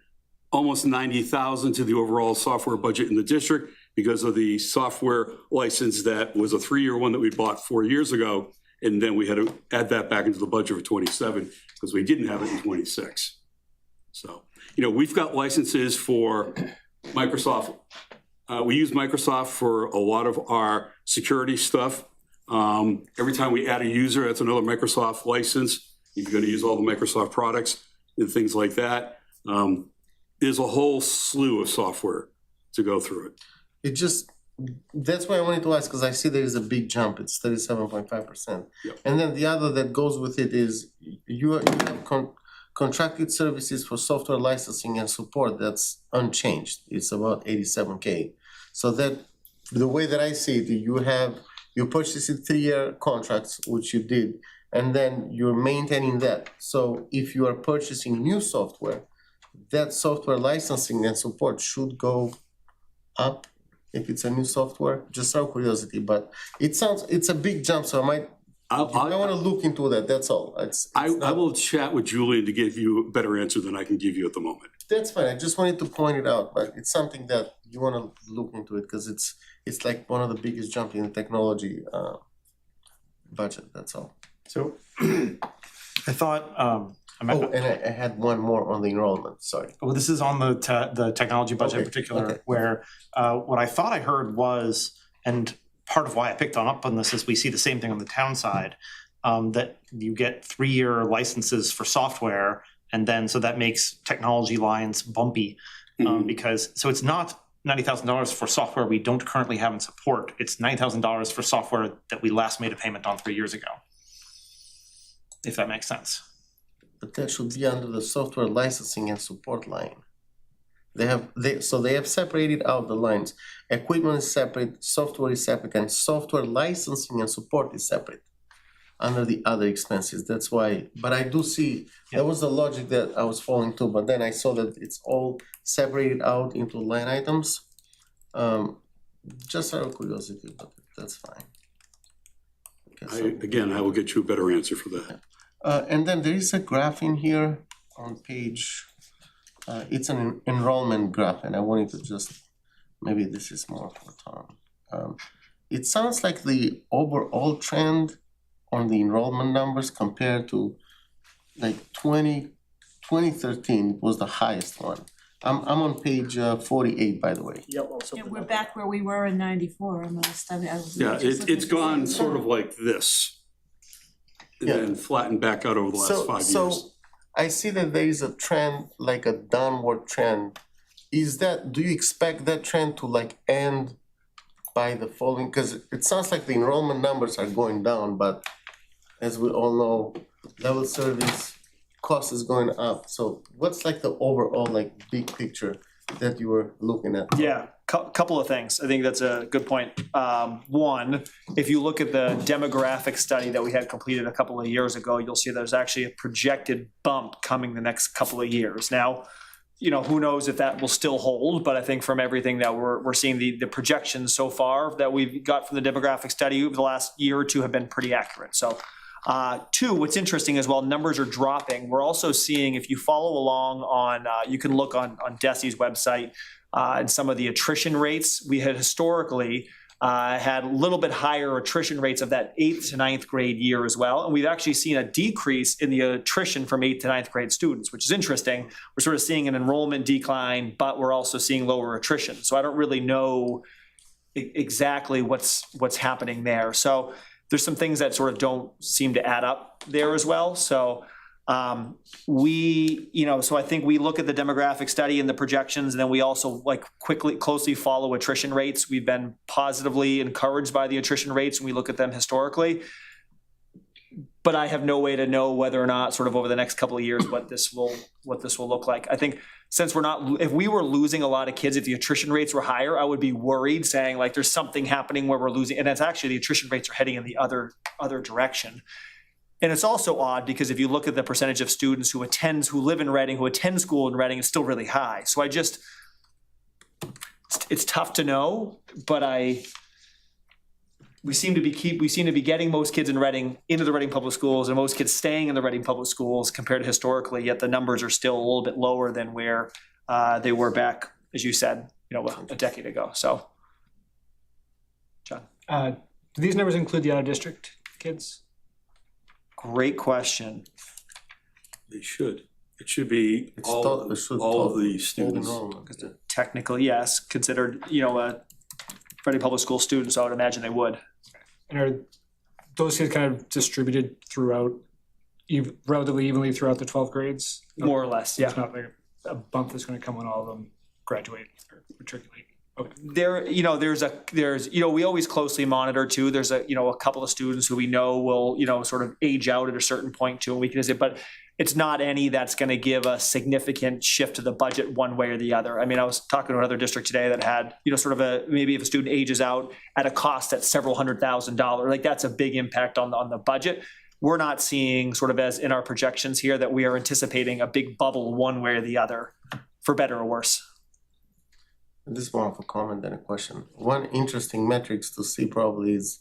almost $90,000 to the overall software budget in the district because of the software license that was a 3-year one that we bought 4 years ago. And then we had to add that back into the budget for 27 because we didn't have it in 26. So, we've got licenses for Microsoft. We use Microsoft for a lot of our security stuff. Every time we add a user, that's another Microsoft license. You're going to use all the Microsoft products and things like that. There's a whole slew of software to go through it. That's why I wanted to ask, because I see there is a big jump. It's 37.5%. Yep. And then the other that goes with it is you have contracted services for software licensing and support. That's unchanged. It's about 87K. So that the way that I see it, you purchased 3-year contracts, which you did, and then you're maintaining that. So if you are purchasing new software, that software licensing and support should go up if it's a new software. Just out of curiosity, but it's a big jump. So I want to look into that. That's all. I will chat with Julian to give you a better answer than I can give you at the moment. That's fine. I just wanted to point it out, but it's something that you want to look into it because it's like one of the biggest jump in the technology budget. That's all. So I thought Oh, and I had one more on the enrollment, sorry. Well, this is on the technology budget in Okay, particular, okay. where what I thought I heard was, and part of why I picked up on this is we see the same thing on the town side, that you get 3-year licenses for software, and then so that makes technology lines bumpy, because so it's not $90,000 for software we don't currently have in support. It's $90,000 for software that we last made a payment on 3 years ago, if that makes sense. But that should be under the software licensing and support line. They have separated out the lines. Equipment is separate, software is separate, and software licensing and support is separate under the other expenses. That's why, but I do see, that was the logic that I was following too, but then I saw that it's all separated out into line items. Just out of curiosity, but that's fine. I will get you a better answer for that. And then there is a graph in here on page, it's an enrollment graph, and I wanted to just, maybe this is more for Tom. It sounds like the overall trend on the enrollment numbers compared to like 2013 was the highest one. I'm on page 48, by the way. Yep. Yeah, we're back where we were in '94 almost. I mean, I was Yeah, just looking it's at gone the- sort of like this. And Yeah. then flattened back out over the last 5 years. So I see that there is a trend, like a downward trend. Do you expect that trend to like end by the following? Because it sounds like the enrollment numbers are going down, but as we all know, level service cost is going up. So what's like the overall like big picture that you were looking at? Yeah, couple of things. I think that's a good point. One, if you look at the demographic study that we had completed a couple of years ago, you'll see there's actually a projected bump coming the next couple of years. Now, who knows if that will still hold, but I think from everything that we're seeing, the projections so far that we've got from the demographic study over the last year or two have been pretty accurate. So two, what's interesting is while numbers are dropping, we're also seeing, if you follow along on, you can look on DESI's website and some of the attrition rates. We had historically had a little bit higher attrition rates of that 8th to 9th grade year as well. And we've actually seen a decrease in the attrition from 8th to 9th grade students, which is interesting. We're sort of seeing an enrollment decline, but we're also seeing lower attrition. So I don't really know exactly what's happening there. So there's some things that sort of don't seem to add up there as well. So so I think we look at the demographic study and the projections, and then we also closely follow attrition rates. We've been positively encouraged by the attrition rates, and we look at them historically. But I have no way to know whether or not sort of over the next couple of years what this will look like. I think since if we were losing a lot of kids, if the attrition rates were higher, I would be worried, saying like there's something happening where we're losing, and it's actually the attrition rates are heading in the other direction. And it's also odd because if you look at the percentage of students who live in Reading, who attend school in Reading, it's still really high. So it's tough to know, but we seem to be getting most kids in Reading into the Reading Public Schools, and most kids staying in the Reading Public Schools compared to historically, yet the numbers are still a little bit lower than where they were back, as you said, a decade ago. So, John. Do these numbers include the out-of-district kids? Great question. They should. It should be all of the students. Technically, yes, considered, a Reading Public School student, so I would imagine they would. And are those kids kind of distributed throughout, relatively evenly throughout the 12 grades? More or less, yeah. It's not like a bump that's going to come when all of them graduate or matriculate. Okay. We always closely monitor too. There's a couple of students who we know will, sort of age out at a certain point too, and we can say, but it's not any that's going to give a significant shift to the budget one way or the other. I mean, I was talking to another district today that had, sort of maybe if a student ages out at a cost that's several $100,000, like that's a big impact on the budget. We're not seeing sort of as in our projections here that we are anticipating a big bubble one way or the other, for better or worse. This is more of a comment than a question. One interesting metrics to see probably is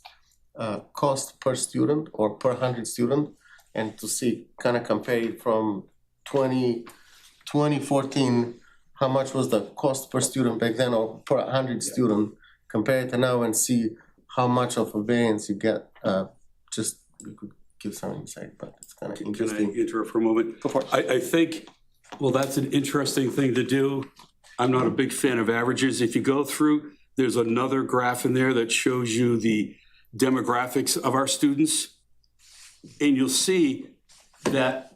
cost per student or per 100 student, and to see, kind of compare it from 2014, how much was the cost per student back then or per 100 student, compare it to now and see how much of a variance you get. Just give some insight, but it's kind of Can I interesting. interrupt for a moment? Go for it. I think, well, that's an interesting thing to do. I'm not a big fan of averages. If you go through, there's another graph in there that shows you the demographics of our students. And you'll see that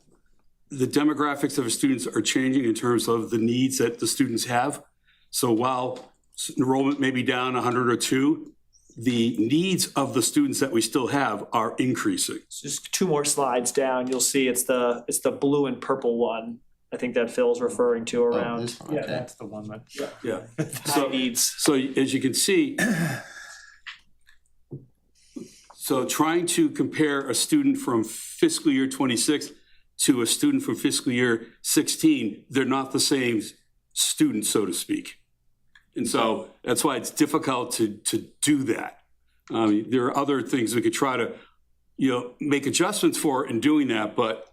the demographics of our students are changing in terms of the needs that the students have. So while enrollment may be down 100 or 2, the needs of the students that we still have are increasing. Just 2 more slides down, you'll see it's the blue and purple one. I think that Phil's referring to around. this one, Yeah, okay. That's the one that. Yeah. high needs. So as you can see, so trying to compare a student from fiscal year 26 to a student from fiscal year 16, they're not the same student, so to speak. And so that's why it's difficult to do that. There are other things we could try to, make adjustments for in doing that, but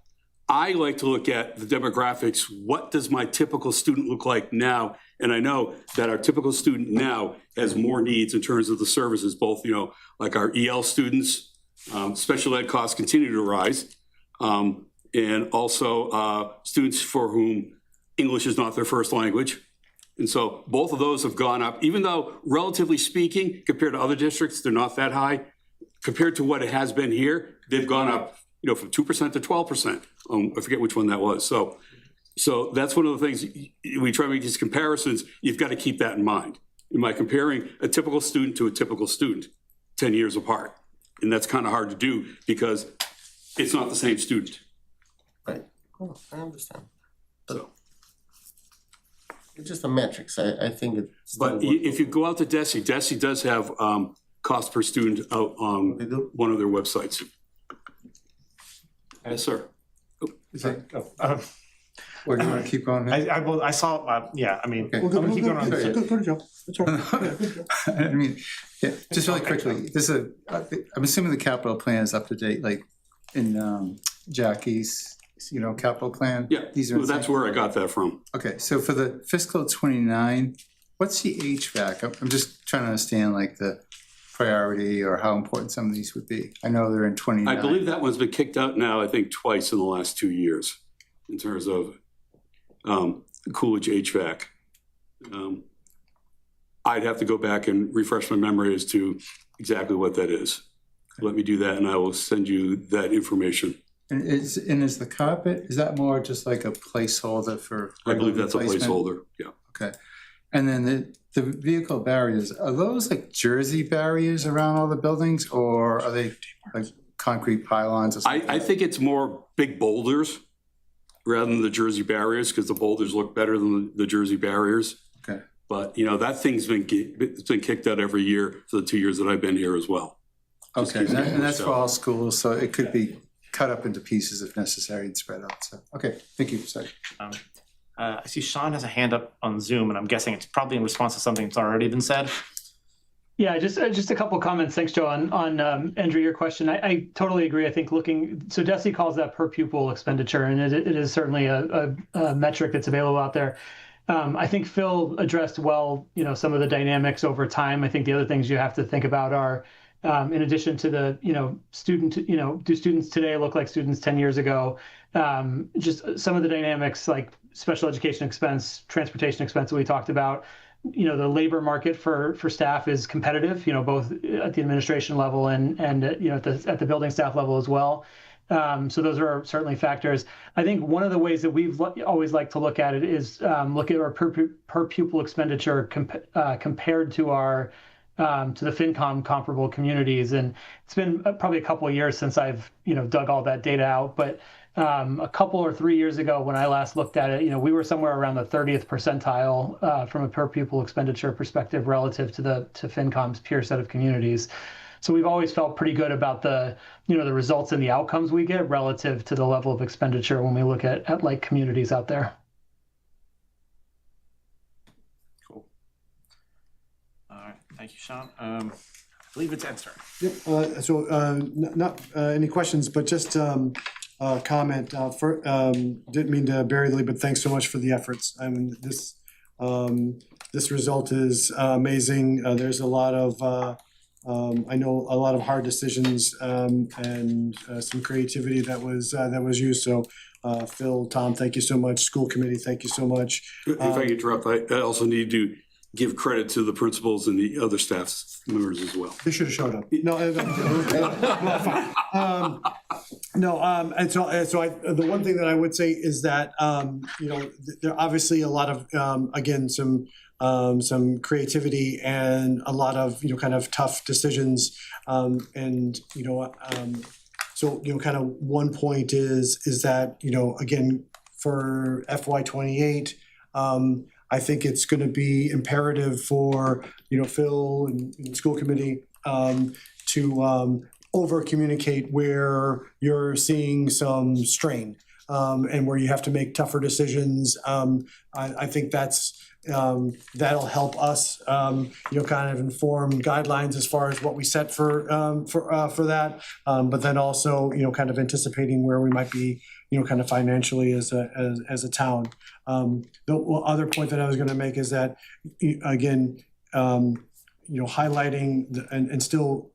I like to look at the demographics. What does my typical student look like now? And I know that our typical student now has more needs in terms of the services, both, like our EL students, special ed costs continue to rise, and also students for whom English is not their first language. And so both of those have gone up, even though relatively speaking, compared to other districts, they're not that high. Compared to what it has been here, they've gone up, from 2% to 12%. I forget which one that was. So that's one of the things we try to make these comparisons. You've got to keep that in mind. Am I comparing a typical student to a typical student 10 years apart? And that's kind of hard to do because it's not the same student. Right, cool, I understand. So. It's just a metrics, I think it's. But if you go out to DESE does have cost per student out on one of their websites. Yes, sir. Is that, or do you want to keep going? I saw, yeah, I mean, Okay. I'm gonna keep going on. Sorry. Go to Joe. That's all right. Yeah, go to Joe. I mean, yeah, just really quickly, I'm assuming the capital plan is up to date, like in Jackie's, capital plan? Yeah, These are well, that's where I got that from. Okay, so for the fiscal 29, what's the HVAC? I'm just trying to understand like the priority or how important some of these would be. I know they're in 29. I believe that one's been kicked out now, I think twice in the last 2 years in terms of Coolidge HVAC. I'd have to go back and refresh my memory as to exactly what that is. Let me do that and I will send you that information. And is the carpet, is that more just like a placeholder for? I believe that's a replacement? placeholder, yeah. Okay. And then the vehicle barriers, are those like jersey barriers around all the buildings or are they like concrete pylons or something? I think it's more big boulders rather than the jersey barriers because the boulders look better than the jersey barriers. Okay. But, that thing's been kicked out every year for the 2 years that I've been here as well. Okay, and that's for all schools, so it could be cut up into pieces if necessary and spread out. So, okay, thank you. Sorry. I see Sean has a hand up on Zoom, and I'm guessing it's probably in response to something that's already been said. Yeah, just a couple comments. Thanks, Joe. On Andrew, your question, I totally agree. I think so DESE calls that per pupil expenditure, and it is certainly a metric that's available out there. I think Phil addressed well, some of the dynamics over time. I think the other things you have to think about are, in addition to the, do students today look like students 10 years ago? Just some of the dynamics like special education expense, transportation expense that we talked about. The labor market for staff is competitive, both at the administration level and at the building staff level as well. So those are certainly factors. I think one of the ways that we've always liked to look at it is look at our per pupil expenditure compared to our to the FinCom comparable communities. And it's been probably a couple of years since I've dug all that data out, but a couple or 3 years ago when I last looked at it, we were somewhere around the 30th percentile from a per pupil expenditure perspective relative to FinCom's peer set of communities. So we've always felt pretty good about the results and the outcomes we get relative to the level of expenditure when we look at like communities out there. Cool. All right, thank you, Sean. I believe it's Ed's turn. Yep, so not any questions, but just comment. Didn't mean to bury the lead, but thanks so much for the efforts. I mean, this result is amazing. There's a lot of I know a lot of hard decisions and some creativity that was used. So Phil, Tom, thank you so much. School committee, thank you so much. If I could interrupt, I also need to give credit to the principals and the other staff members as well. They should have showed up. And so the one thing that I would say is that there are obviously a lot of again some creativity and a lot of kind of tough decisions so kind of one point is that again for FY28 I think it's going to be imperative for Phil and school committee to over communicate where you're seeing some strain and where you have to make tougher decisions. I think that'll help us kind of inform guidelines as far as what we set for that, but then also kind of anticipating where we might be kind of financially as a town. The other point that I was going to make is that again highlighting and still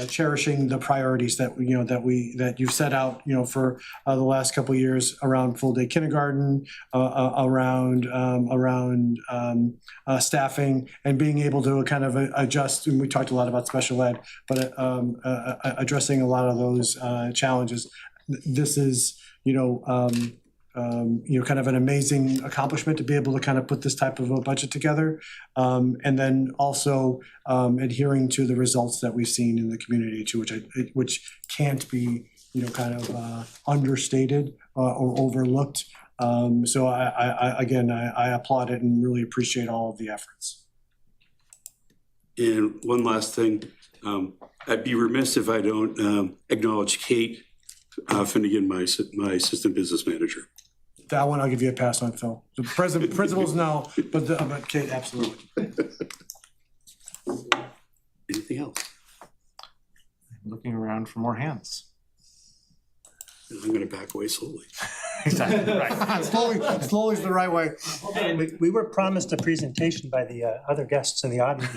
cherishing the priorities that you've set out for the last couple of years around full day kindergarten, around staffing, and being able to kind of adjust. And we talked a lot about special ed, but addressing a lot of those challenges. This is kind of an amazing accomplishment to be able to kind of put this type of a budget together, and then also adhering to the results that we've seen in the community too, which can't be kind of understated or overlooked. So I applaud it and really appreciate all of the efforts. And one last thing, I'd be remiss if I don't acknowledge Kate Finnegan, my assistant business manager. That one I'll give you a pass on, Phil. The principals no, but Kate, absolutely. Anything else? I'm looking around for more hands. I'm going to back away slowly. Exactly, right. Slowly is the right way. We were promised a presentation by the other guests in the audience.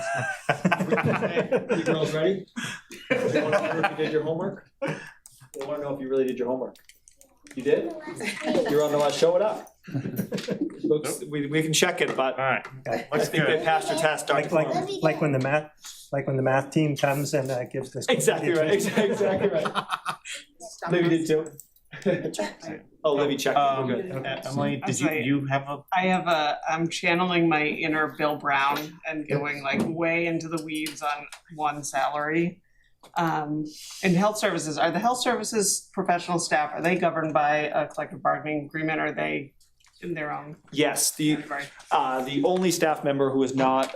You girls ready? You want to know if you did your homework? They want to know if you really did your homework. You did? You're on the last. Show it up. Looks, we can check it, but All right. I think they passed your test, Dr. Like when the math team comes and gives this. Exactly right. Exactly right. Libby did too. Oh, Libby checked. We're good. Emily, did you have a? I'm channeling my inner Bill Brown and going like way into the weeds on one salary. In health services, are the health services professional staff, are they governed by a collective bargaining agreement, or are they in their own? Yes, the only staff member who is not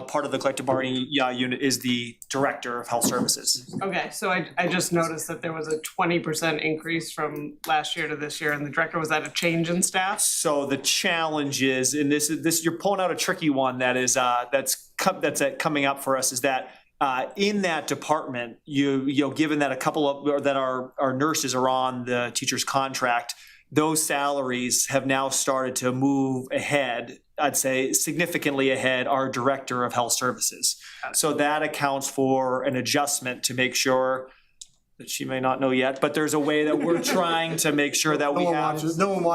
part of the collective bargaining unit is the director of health services. Okay, so I just noticed that there was a 20% increase from last year to this year, and the director, was that a change in staff? So the challenge is, and this you're pulling out a tricky one that is that's coming up for us, is that in that department, given that a couple of, or that our nurses are on the teacher's contract, those salaries have now started to move ahead, I'd say significantly ahead, our director of health services. So that accounts for an adjustment to make sure that she may not know yet, but there's a way that we're trying to make sure that No one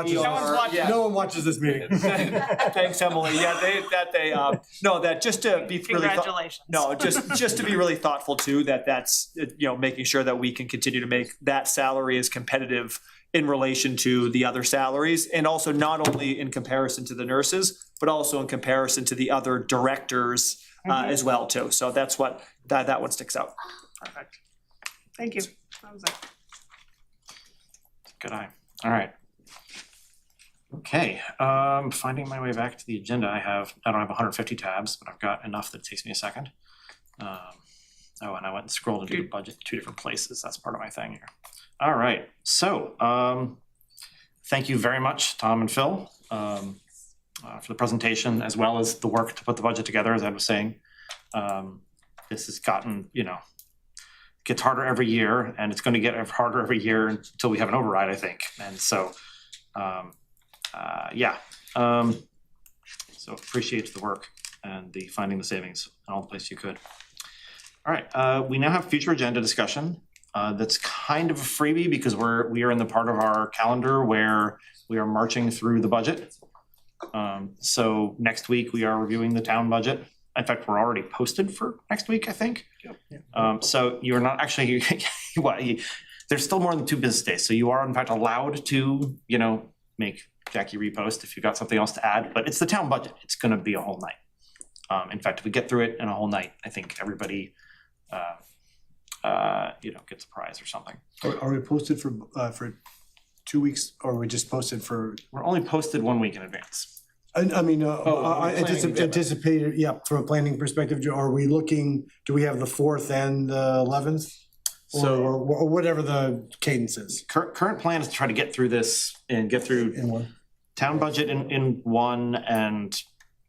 watches this meeting. Thanks, Emily. Yeah, that just to be really Congratulations. just to be really thoughtful too, that's making sure that we can continue to make that salary as competitive in relation to the other salaries, and also not only in comparison to the nurses, but also in comparison to the other directors as well too. So that's what that one sticks out. Perfect. Thank you. That was it. Good eye. All right. Okay, finding my way back to the agenda. I don't have 150 tabs, but I've got enough that it takes me a second. And I went and scrolled into the budget in 2 different places. That's part of my thing here. All right, so thank you very much, Tom and Phil, for the presentation, as well as the work to put the budget together, as I was saying. This has gotten, gets harder every year, and it's going to get harder every year until we have an override, I think. And so, so appreciate the work and the finding the savings in all the places you could. All right, we now have future agenda discussion. That's kind of a freebie because we are in the part of our calendar where we are marching through the budget. So next week we are reviewing the town budget. In fact, we're already posted for next week, I think. So you're not actually, there's still more than 2 business days. So you are in fact allowed to, make Jackie repost if you've got something else to add, but it's the town budget. It's gonna be a whole night. In fact, if we get through it in a whole night, I think everybody, gets a prize or something. Are we posted for 2 weeks, or are we just posted for? We're only posted 1 week in advance. I mean, are we planning to- anticipated, yeah, from a planning perspective, are we looking, do we have the 4th and the 11th? Or whatever the cadence is. Current plan is to try to get through this and get through In one. town budget in one and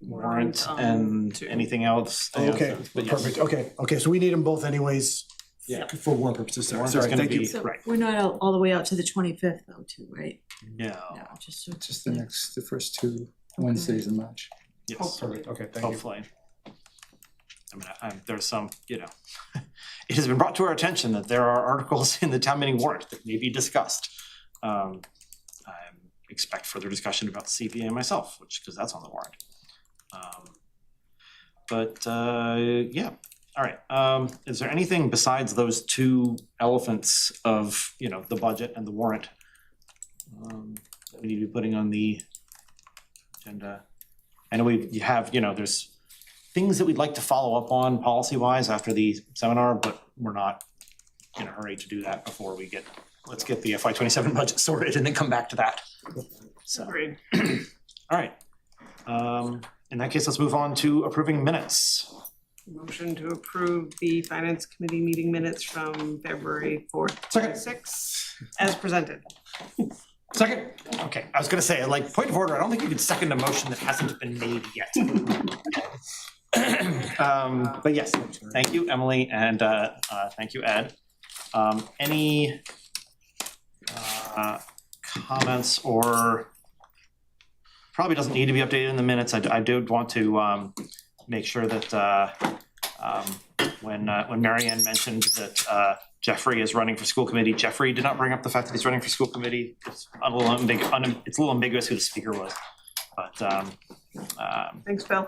warrant and anything else. Okay, But yes. perfect, okay, so we need them both anyways. Yeah. For warrant purposes, sorry, Warrant is gonna thank be- you. So Right. we're not all the way out to the 25th though, too, right? No. No, just so. Just the first 2 Wednesdays in March. Yes. Perfect, okay, thank you. Hopefully. I mean, there's some, it has been brought to our attention that there are articles in the town meeting warrant that may be discussed. I expect further discussion about the CPA myself, because that's on the warrant. Yeah, all right. Is there anything besides those 2 elephants of, the budget and the warrant that we need to be putting on the agenda? I know you have, there's things that we'd like to follow up on policy-wise after the seminar, but we're not in a hurry to do that before let's get the FY27 budget sorted and then come back to that. So, Agreed. all right. In that case, let's move on to approving minutes. Motion to approve the finance committee meeting minutes from February 4th, 2026, as presented. Second. Okay, I was gonna say, point of order, I don't think you can second a motion that hasn't been made yet. But yes, thank you, Emily, and thank you, Ed. Any comments, or probably doesn't need to be updated in the minutes. I did want to make sure that when Marianne mentioned that Jeffrey is running for school committee, Jeffrey did not bring up the fact that he's running for school committee. It's a little ambiguous who the speaker was, but Thanks, Bill.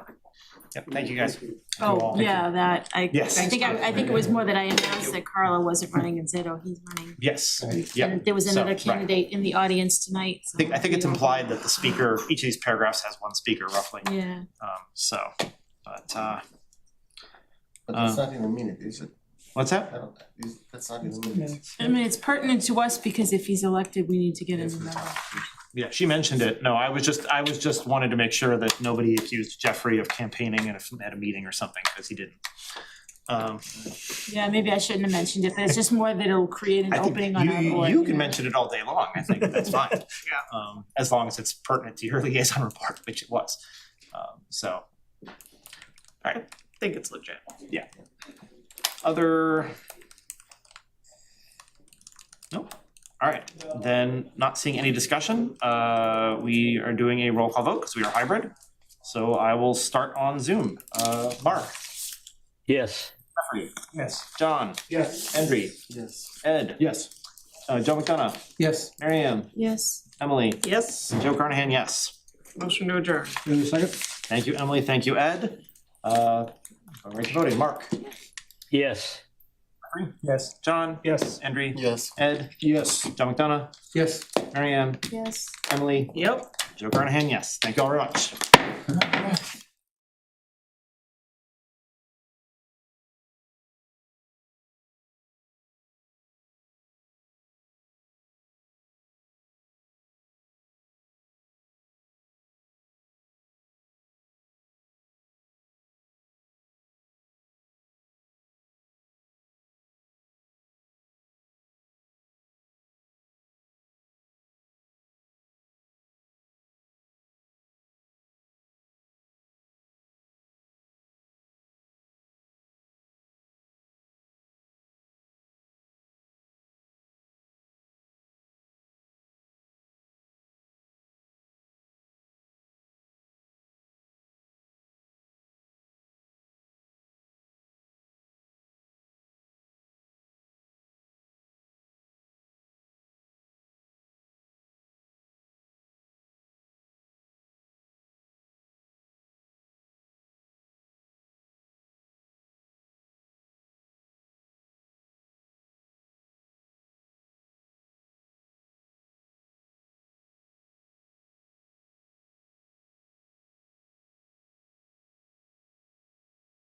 yep, thank you guys. Oh, yeah, that, Yes. I think it was more that I announced that Carla wasn't running and said, oh, he's running. Yes, yeah. And there was So, another right. candidate in the audience tonight. So I think it's implied that the speaker, each of these paragraphs has one speaker roughly. Yeah. But that's not in a minute, is it? what's that? That's not in a minute. I mean, it's pertinent to us because if he's elected, we need to get him a memo. Yeah, she mentioned it. No, I was just wanted to make sure that nobody accused Jeffrey of campaigning at a meeting or something, because he didn't. Yeah, maybe I shouldn't have mentioned it, but it's just more that it'll create an I think opening on our board. you can mention it all day long. I think that's fine. As long as it's pertinent to your liaison report, which it was. All right. I think it's legit. Yeah. Other. Nope. All right, then not seeing any discussion, we are doing a roll call vote because we are hybrid. So I will start on Zoom. Mark, Yes. Jeffrey, Yes. John, Yes. Henry, Yes. Ed, Yes. Joe McDonough, Yes. Marianne, Yes. Emily, Yes, and Joe Carnahan, yes. motion to adjourn. Wait a second. Thank you, Emily, thank you, Ed. All right, voting, Mark, Yes. Yes. John, Yes. Henry, Yes. Ed, Yes. Joe McDonough, Yes. Marianne, Yes. Emily, Yep. Joe Carnahan, yes. Thank you all very much.